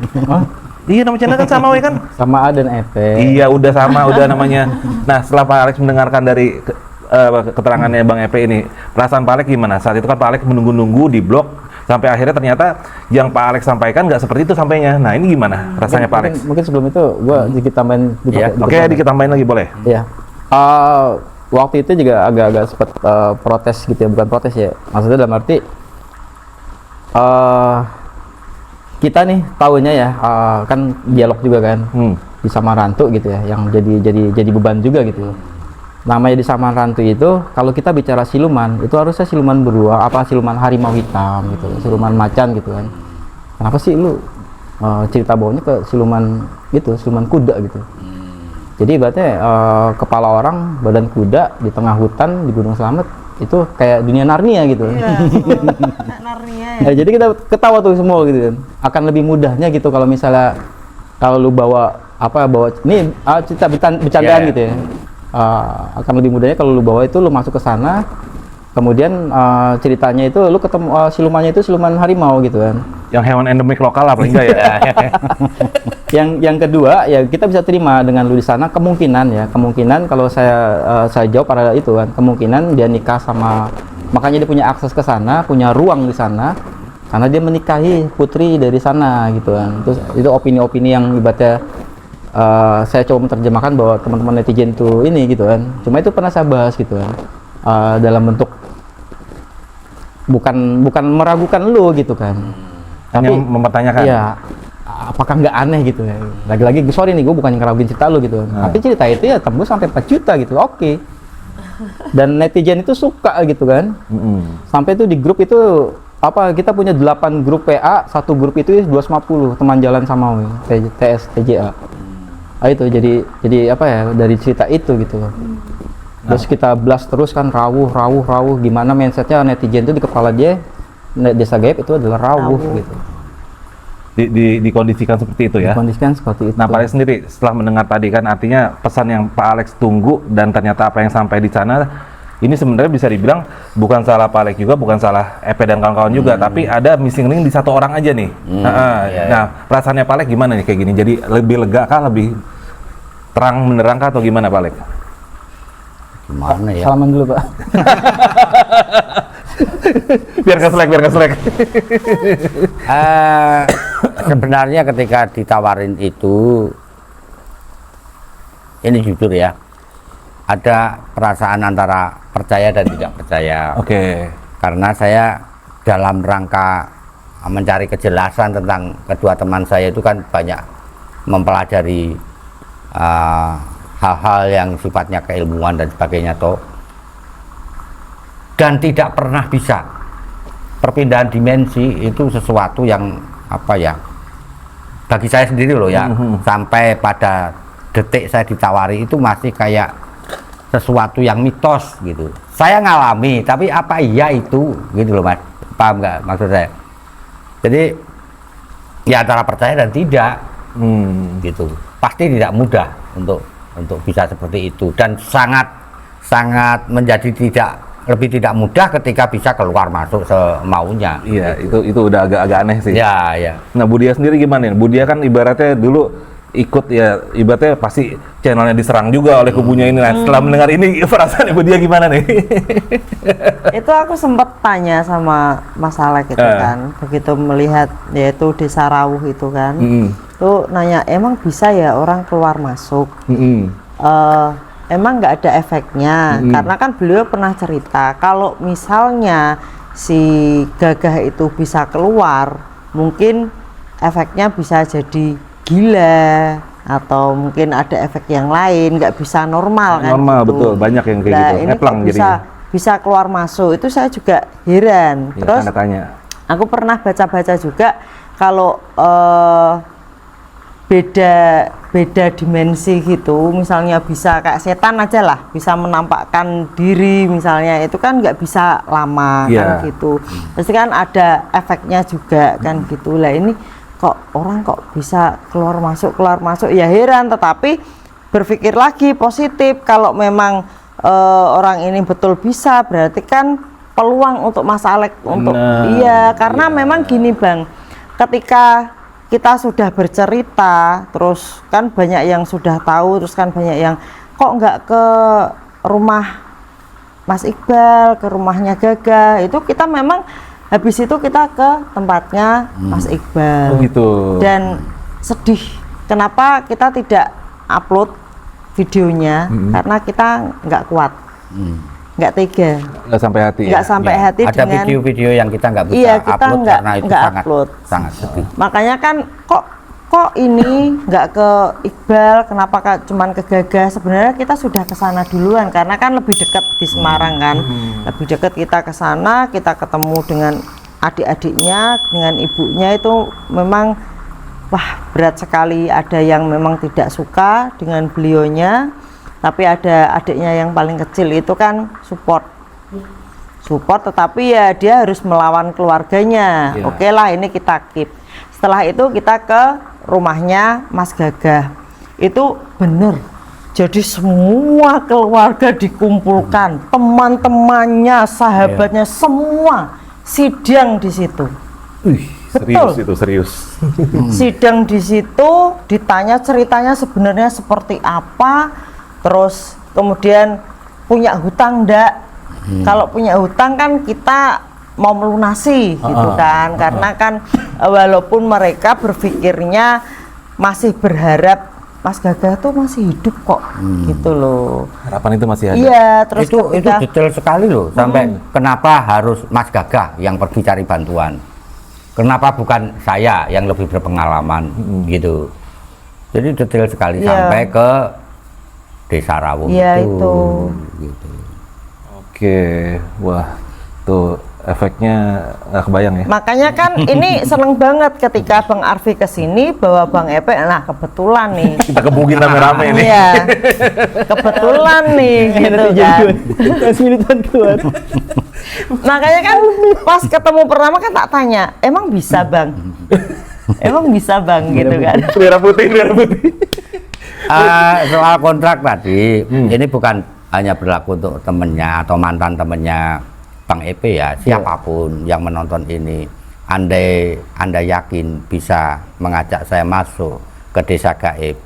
Iya, nama channel kan Samawe kan? Sama A dan EP. Iya, udah sama, udah namanya. Nah, setelah Pak Alex mendengarkan dari keterangannya Bang Epe ini, perasaan Pak Alex gimana? Saat itu kan Pak Alex menunggu-nunggu di blog sampai akhirnya ternyata yang Pak Alex sampaikan nggak seperti itu sampainya. Nah, ini gimana rasanya Pak Alex? Mungkin sebelum itu gua dikit tambahin. Dikit tambahin lagi boleh? Iya. Waktu itu juga agak-agak sempat protes gitu ya, bukan protes ya. Maksudnya dalam arti kita nih tahunya ya, kan dialog juga kan di Samarantu gitu ya, yang jadi beban juga gitu. Namanya di Samarantu itu, kalau kita bicara siluman, itu harusnya siluman beruang, siluman harimau hitam gitu, siluman macan gitu kan. Kenapa sih lu cerita bawahnya ke siluman itu, siluman kuda gitu. Jadi ibaratnya kepala orang, badan kuda di tengah hutan di Gunung Slamet, itu kayak dunia Narnia gitu. Narnia ya. Nah, jadi kita ketawa tuh semua gitu kan. Akan lebih mudahnya gitu kalau misalnya kalau lu bawa ini cerita bercandaan gitu ya. Akan lebih mudahnya kalau lu bawa itu, lu masuk ke sana, kemudian ceritanya itu lu ketemu silumannya itu siluman harimau gitu kan, yang hewan endemik lokal apa enggak ya? yang kedua ya, kita bisa terima dengan lu di sana, kemungkinan kalau saya jawab pada itu kan, kemungkinan dia nikah sama, makanya dia punya akses ke sana, punya ruang di sana karena dia menikahi putri dari sana gitu kan. Terus itu opini-opini yang ibaratnya saya coba menerjemahkan bahwa teman-teman netizen tuh ini gitu kan. Cuma itu pernah saya bahas gitu kan, dalam bentuk bukan meragukan lu gitu kan, tapi mempertanyakan. Iya, apakah nggak aneh gitu ya. Lagi-lagi sorry nih, gue bukan yang ngeraguin cerita lu gitu. Tapi cerita itu ya tembus sampai 4 juta gitu. Oke. Dan netizen itu suka gitu kan. Sampai itu di grup itu kita punya 8 grup PA, satu grup itu 250 teman jalan Samawe, TJA. Itu jadi apa ya, dari cerita itu gitu. Terus kita blast terus kan, rawuh gimana mindsetnya netizen itu di kepala dia, desa gaib itu adalah rawuh gitu. Dikondisikan seperti itu ya. Dikondisikan seperti itu. Nah, Pak Alex sendiri setelah mendengar tadi kan, artinya pesan yang Pak Alex tunggu dan ternyata apa yang sampai di sana, ini sebenarnya bisa dibilang bukan salah Pak Alex juga, bukan salah Epe dan kawan-kawan juga, tapi ada missing link di satu orang aja nih. Nah, perasaannya Pak Alex gimana nih kayak gini? Jadi lebih lega kah, lebih terang menerang kah, atau gimana Pak Alex? Gimana ya? Salaman dulu Pak. biar nggak selek. Sebenarnya ketika ditawarin itu, ini jujur ya, ada perasaan antara percaya dan tidak percaya. Karena saya dalam rangka mencari kejelasan tentang kedua teman saya itu kan banyak mempelajari hal-hal yang sifatnya keilmuan dan sebagainya dan tidak pernah bisa perpindahan dimensi itu sesuatu yang apa ya, bagi saya sendiri loh ya, sampai pada detik saya ditawari itu masih kayak sesuatu yang mitos gitu. Saya ngalami, tapi apa iya itu gitu loh Mas, paham nggak maksud saya? Jadi ya antara percaya dan tidak gitu, pasti tidak mudah untuk bisa seperti itu, dan sangat menjadi lebih tidak mudah ketika bisa keluar masuk semaunya. Iya, itu udah agak aneh sih. Ya, ya. Nah, Budia sendiri gimana nih? Budia kan ibaratnya dulu ikut ya, ibaratnya pasti channelnya diserang juga oleh kubunya ini. Nah, setelah mendengar ini, perasaan Budia gimana nih? Itu aku sempat tanya sama Mas Alek itu kan, begitu melihat yaitu Desa Rawuh itu kan, tuh nanya emang bisa ya orang keluar masuk? Emang nggak ada efeknya, karena kan beliau pernah cerita kalau misalnya si Gagah itu bisa keluar, mungkin efeknya bisa jadi gila atau mungkin ada efek yang lain, nggak bisa normal kan? Normal gitu. betul, banyak yang kayak Nah, gitu. ini Ngeplang kok jadinya. bisa keluar masuk, itu saya juga heran. Ya, Terus tanda tanya. aku pernah baca-baca juga kalau beda dimensi gitu, misalnya bisa kayak setan aja lah, bisa menampakkan diri misalnya, itu kan nggak bisa lama kan gitu, pasti kan ada efeknya juga kan gitu. Lah ini kok orang kok bisa keluar masuk ya heran, tetapi berpikir lagi positif, kalau memang orang ini betul bisa, berarti kan peluang untuk Mas Alek untuk iya, karena memang gini Bang, ketika kita sudah bercerita, terus kan banyak yang sudah tahu, terus kan banyak yang kok nggak ke rumah Mas Iqbal, ke rumahnya Gagah, itu kita memang habis itu kita ke tempatnya Mas Iqbal. Oh gitu. Dan sedih, kenapa kita tidak upload videonya, karena kita nggak kuat, nggak tega, Nggak sampai hati ya? nggak sampai hati Ada dengan video-video yang kita nggak bisa Iya, kita upload nggak- karena itu nggak sangat upload. sangat sedih. Makanya kan kok ini nggak ke Iqbal, kenapa cuman ke Gagah? Sebenarnya kita sudah ke sana duluan karena kan lebih dekat di Semarang kan, lebih dekat kita ke sana, kita ketemu dengan adik-adiknya, dengan ibunya, itu memang wah berat sekali. Ada yang memang tidak suka dengan beliaunya, tapi ada adiknya yang paling kecil itu kan support, tetapi ya dia harus melawan keluarganya. Iya. Oke lah, ini kita keep. Setelah itu kita ke rumahnya Mas Gagah, itu bener, jadi semua keluarga dikumpulkan, teman-temannya, sahabatnya, semua sidang di situ. Serius Betul. itu, serius. Sidang di situ, ditanya ceritanya sebenarnya seperti apa, terus kemudian punya hutang ndak? Kalau punya hutang kan kita mau melunasi gitu kan, karena kan walaupun mereka berpikirnya masih berharap Mas Gagah tuh masih hidup kok, gitu loh. Harapan itu masih ada. Iya, terus itu ketika detail sekali loh, sampai kenapa harus Mas Gagah yang pergi cari bantuan, kenapa bukan saya yang lebih berpengalaman gitu. Jadi detail sekali Iya. sampai ke Desa Rawuh Iya, itu. itu. Gitu. Oke, wah, tuh efeknya nggak kebayang ya. makanya kan ini seneng banget ketika Bang Arfi kesini bawa Bang Epe. Nah kebetulan nih, Kita kebugin rame-rame nih. iya, kebetulan nih gitu kan. militan keluar. Makanya kan pas ketemu pertama kan tak tanya, emang bisa Bang? Emang bisa Bang gitu kan? Merah putih, merah putih. Soal kontrak tadi, ini bukan hanya berlaku untuk temennya atau mantan temennya Bang Epe ya, siapapun yang menonton ini, andai Anda yakin bisa mengajak saya masuk ke Desa Gaib,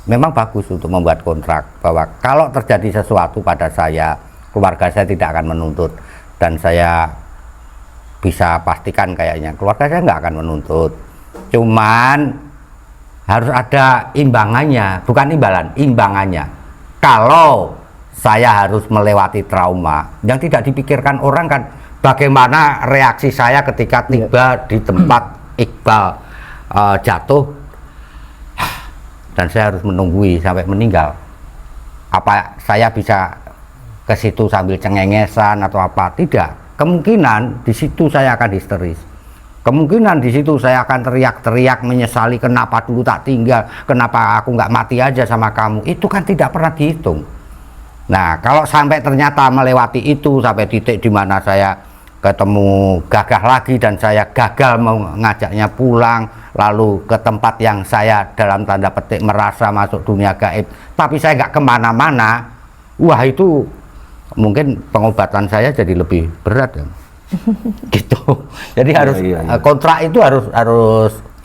memang bagus untuk membuat kontrak bahwa kalau terjadi sesuatu pada saya, keluarga saya tidak akan menuntut, dan saya bisa pastikan kayaknya keluarga saya nggak akan menuntut. Cuman harus ada imbangannya, bukan imbalan, imbangannya. Kalau saya harus melewati trauma yang tidak dipikirkan orang kan, bagaimana reaksi saya ketika tiba di tempat Iqbal jatuh dan saya harus menunggui sampai meninggal. Apa saya bisa ke situ sambil cengengesan atau apa? Tidak. kemungkinan di situ saya akan histeris. Kemungkinan di situ saya akan teriak-teriak menyesali kenapa dulu tak tinggal, kenapa aku nggak mati aja sama kamu. Itu kan tidak pernah dihitung. Nah, kalau sampai ternyata melewati itu sampai titik di mana saya ketemu Gagah lagi dan saya gagal mengajaknya pulang, lalu ke tempat yang saya dalam tanda petik merasa masuk dunia gaib, tapi saya nggak kemana-mana, wah itu mungkin pengobatan saya jadi lebih berat ya. Gitu. Jadi harus kontrak itu harus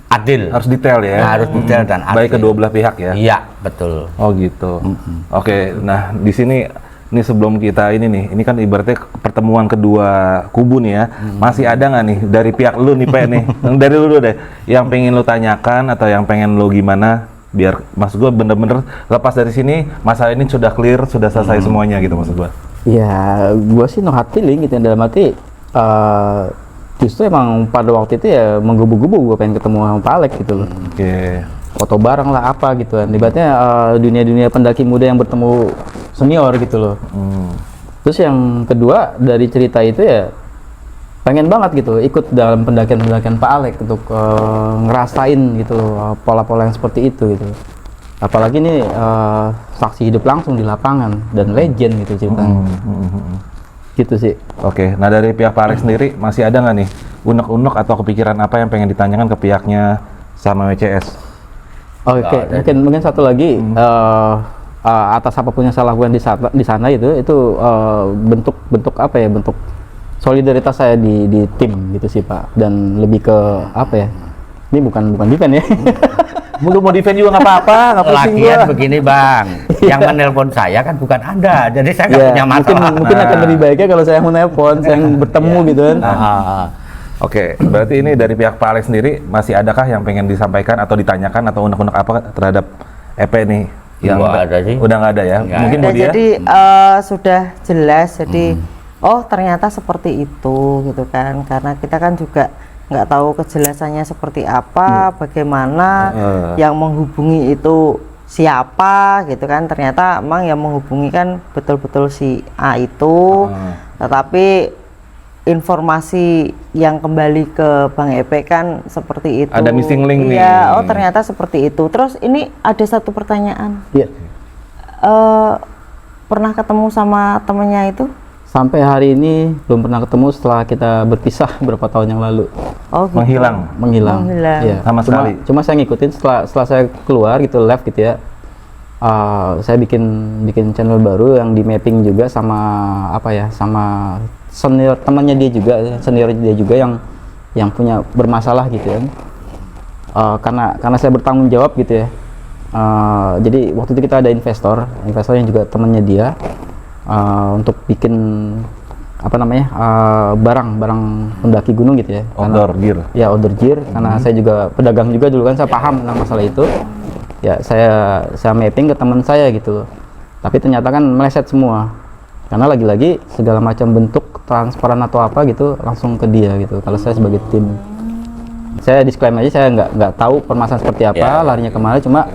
adil, Harus detail ya. Nah, harus detail dan adil. Baik kedua belah pihak ya. Iya, betul. Oh gitu. Oke, nah di sini ini sebelum kita ini kan ibaratnya pertemuan kedua kubu nih ya. Masih ada nggak nih dari pihak lu nih Pak nih? Dari lu dulu deh, yang pengen lu tanyakan atau yang pengen lu gimana? Biar mas gue bener-bener lepas dari sini masalah ini sudah clear, sudah selesai semuanya gitu maksud gue. Ya, gue sih no hard feeling gitu, dalam arti justru emang pada waktu itu ya menggebu-gebu gue pengen ketemu sama Pak Alex gitu loh. Oke. Foto bareng lah apa gitu kan. Ibaratnya dunia-dunia pendaki muda yang bertemu senior gitu loh. Terus yang kedua dari cerita itu ya pengen banget gitu ikut dalam pendakian-pendakian Pak Alex untuk ngerasain gitu loh pola-pola yang seperti itu gitu. Apalagi nih saksi hidup langsung di lapangan dan legend gitu ceritanya. Gitu sih. Oke, nah dari pihak Pak Alex sendiri masih ada nggak nih unek-unek atau kepikiran apa yang pengen ditanyakan ke pihaknya sama WCS? Oke, mungkin satu lagi atas apapun yang saya lakukan di sana itu bentuk apa ya, bentuk solidaritas saya di tim gitu sih Pak, dan lebih ke apa ya, ini bukan defend ya. Mau defend juga nggak apa-apa, nggak pusing gua. Lagian begini Bang, yang menelpon saya kan bukan Anda, jadi saya nggak punya masalah. Mungkin akan lebih baiknya kalau saya menelpon, saya bertemu gitu kan. Oke, berarti ini dari pihak Pak Alex sendiri masih adakah yang pengen disampaikan atau ditanyakan atau unek-unek apa terhadap EP nih? Yang Nggak ada sih. Udah nggak ada ya? Nggak Mungkin Nah, Bu Dia? jadi sudah jelas, jadi oh ternyata seperti itu gitu kan, karena kita kan juga nggak tahu kejelasannya seperti apa, bagaimana yang menghubungi itu siapa gitu kan. Ternyata emang yang menghubungi kan betul-betul si A itu, tetapi informasi yang kembali ke Bang Epe kan seperti itu. Ada missing link nih. Iya, oh ternyata seperti itu. Terus ini ada satu pertanyaan, Iya. pernah ketemu sama temennya itu? Sampai hari ini belum pernah ketemu setelah kita berpisah beberapa tahun yang lalu. Oh gitu. Menghilang. Menghilang. Iya. Sama sekali. Cuma saya ngikutin setelah saya keluar gitu, left gitu ya. Saya bikin channel baru yang di mapping juga sama apa ya, sama senior temannya dia juga, senior dia juga yang punya bermasalah gitu ya. Karena saya bertanggung jawab gitu ya. Jadi waktu itu kita ada investor yang juga temannya dia untuk bikin apa namanya barang pendaki gunung gitu ya. Outdoor gear. Ya outdoor gear, karena saya juga pedagang juga dulu kan, saya paham tentang masalah itu. Ya saya mapping ke teman saya gitu, tapi ternyata kan meleset semua, karena lagi-lagi segala macam bentuk transparan atau apa gitu langsung ke dia gitu. Kalau saya sebagai tim, saya disclaimer aja, saya nggak tahu permasalahan seperti apa, larinya kemana, cuma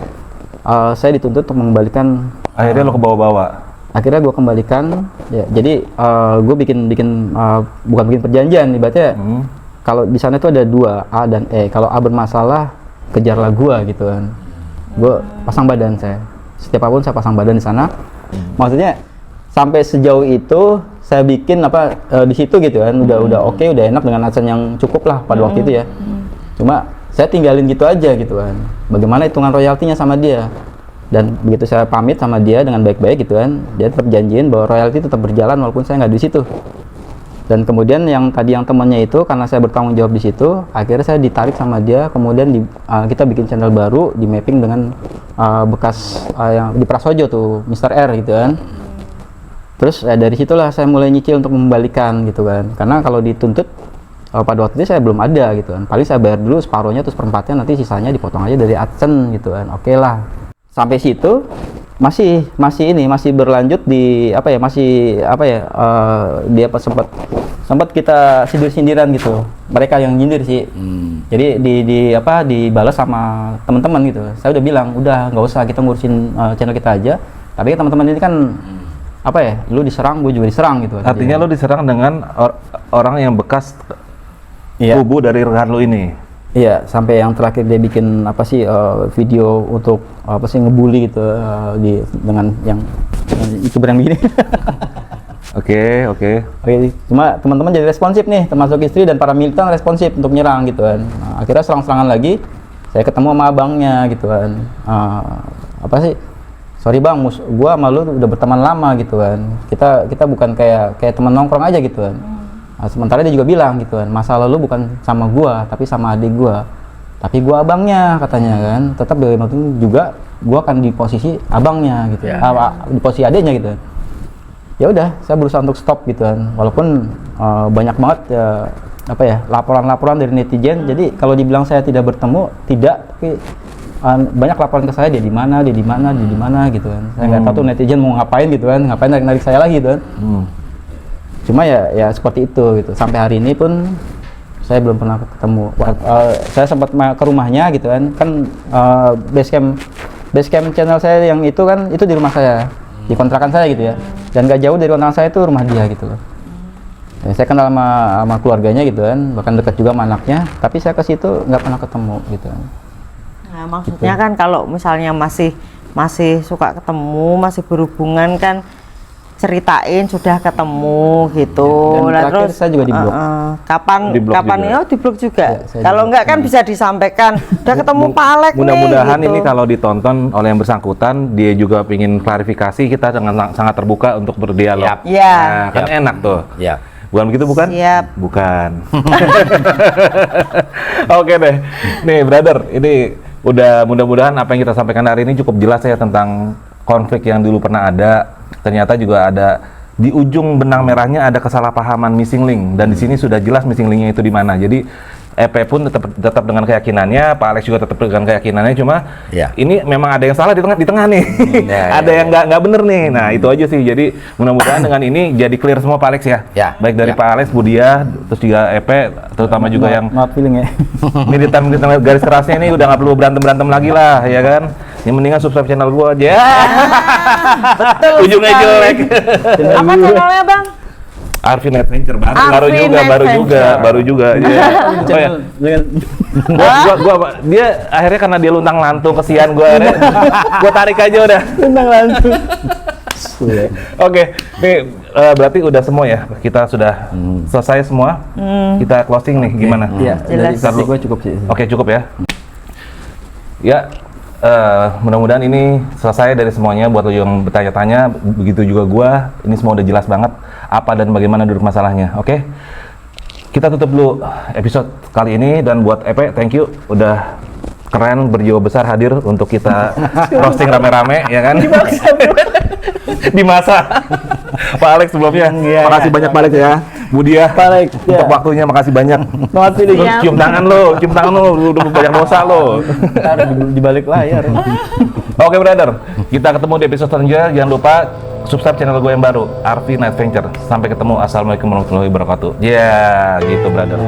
saya dituntut untuk mengembalikan. Akhirnya lo ke bawah-bawah. Akhirnya gue kembalikan ya. Jadi gue bikin bukan bikin perjanjian ibaratnya. Kalau di sana itu ada dua, A dan E. Kalau A bermasalah, kejarlah gue gitu kan. Gue pasang badan saya. Setiap apapun saya pasang badan di sana. Maksudnya sampai sejauh itu saya bikin apa di situ gitu kan. Udah oke, udah enak dengan adsense yang cukup lah pada waktu itu ya. Cuma saya tinggalin gitu aja gitu kan. Bagaimana hitungan royaltinya sama dia? Dan begitu saya pamit sama dia dengan baik-baik gitu kan, dia tetap janjiin bahwa royalti tetap berjalan walaupun saya nggak di situ. Dan kemudian yang temannya itu, karena saya bertanggung jawab di situ, akhirnya saya ditarik sama dia. Kemudian kita bikin channel baru, di mapping dengan bekas yang di Prasojo tuh, Mr. R gitu kan. Terus dari situlah saya mulai nyicil untuk mengembalikan gitu kan. Karena kalau dituntut pada waktu itu saya belum ada gitu kan. Paling saya bayar dulu separuhnya, terus perempatnya nanti sisanya dipotong aja dari AdSense gitu kan. Oke lah. Sampai situ masih berlanjut di apa ya, dia sempat kita sindir-sindiran gitu, mereka yang nyindir sih. Jadi dibalas sama teman-teman gitu. Saya udah bilang udah nggak usah, kita ngurusin channel kita aja, tapi teman-teman ini kan apa ya, lu diserang, gue juga diserang gitu. Artinya lo diserang dengan orang yang bekas Iya. kubu dari rekan lo ini. Iya, sampai yang terakhir dia bikin apa sih video untuk apa sih ngebully gitu dengan yang YouTuber yang begini. Oke. Oke, cuma teman-teman jadi responsif nih, termasuk istri dan para militan responsif untuk nyerang gitu kan. Nah, akhirnya serang-serangan lagi, saya ketemu sama abangnya gitu kan. Apa sih? Sorry bang, gua sama lu udah berteman lama gitu kan. Kita bukan kayak teman nongkrong aja gitu kan. Nah, sementara dia juga bilang gitu kan, masalah lu bukan sama gua, tapi sama adik gua. Tapi gua abangnya katanya kan. Tetap bagaimanapun juga gua akan di posisi abangnya gitu. Di posisi adiknya gitu kan. Ya udah, saya berusaha untuk stop gitu kan. Walaupun banyak banget laporan-laporan dari netizen. Jadi kalau dibilang saya tidak bertemu, tapi banyak laporan ke saya, dia di mana gitu kan. Saya nggak tahu tuh netizen mau ngapain gitu kan, ngapain narik saya lagi gitu kan. Cuma ya seperti itu gitu. Sampai hari ini pun saya belum pernah ketemu. Saya sempat ke rumahnya gitu kan. Kan basecamp channel saya yang itu kan itu di rumah saya, di kontrakan saya gitu ya. Dan gak jauh dari kontrakan saya itu rumah dia gitu loh. Ya, saya kenal sama keluarganya gitu kan, bahkan dekat juga sama anaknya. Tapi saya ke situ nggak pernah ketemu gitu kan. Nah, maksudnya kan kalau misalnya masih suka ketemu, masih berhubungan kan ceritain sudah ketemu gitu. Dan Nah, terakhir terus saya juga di-blok. Kapan Di-blok juga. ya di-blok juga. Ya, saya Kalau di-blok. enggak kan bisa disampaikan, udah ketemu Pak Alek nih. Mudah-mudahan gitu. ini kalau ditonton oleh yang bersangkutan, dia juga ingin klarifikasi, kita dengan sangat terbuka untuk berdialog. Yap. Iya. Nah, kan enak tuh. Ya. Bukan begitu bukan? Siap. Bukan. Oke deh. Nih brother, ini udah mudah-mudahan apa yang kita sampaikan hari ini cukup jelas ya tentang konflik yang dulu pernah ada. Ternyata juga ada di ujung benang merahnya ada kesalahpahaman missing link, dan di sini sudah jelas missing linknya itu di mana. Jadi EP pun tetap dengan keyakinannya, Pak Alex juga tetap dengan keyakinannya, cuma Ya. ini memang ada yang salah di tengah nih. Ya, ada yang nggak bener nih. Nah, itu aja sih. Jadi mudah-mudahan dengan ini jadi clear semua Pak Alex ya. Ya. Baik dari Ya. Pak Alex, Budia, terus juga EP, terutama juga yang Maaf feeling ya. militan garis kerasnya ini udah nggak perlu berantem lagi lah, ya kan? Yang mendingan subscribe channel gua aja. Ujungnya sekali. jelek. Apa channelnya Bang? Arvin Adventure baru Arvin baru juga. Ya. Oh ya. Gua dia akhirnya karena dia luntang lantung kesian gua akhirnya gua tarik aja udah. Tentang langsung. Oke, nih berarti udah semua ya. Kita sudah selesai semua. Kita closing nih gimana? Iya, dari Jelas. versi gue cukup sih. Oke, cukup ya. Ya, mudah-mudahan ini selesai dari semuanya. Buat lo yang bertanya-tanya, begitu juga gua, ini semua udah jelas banget apa dan bagaimana duduk masalahnya. Oke, kita tutup dulu episode kali ini, dan buat EP, thank you udah keren, berjiwa besar hadir untuk kita roasting rame-rame, ya kan? Di masa Pak Alex sebelumnya. Makasih banyak Pak Alex ya. Budia, Pak Alex, untuk ya. waktunya makasih banyak. Selamat pilih. Siap. Cium tangan lo, udah banyak dosa lo. Ntar di balik layar. Oke brother, kita ketemu di episode selanjutnya. Jangan lupa subscribe channel gue yang baru, Arvin Adventure. Sampai ketemu. Assalamualaikum warahmatullahi wabarakatuh. Ya, gitu brother.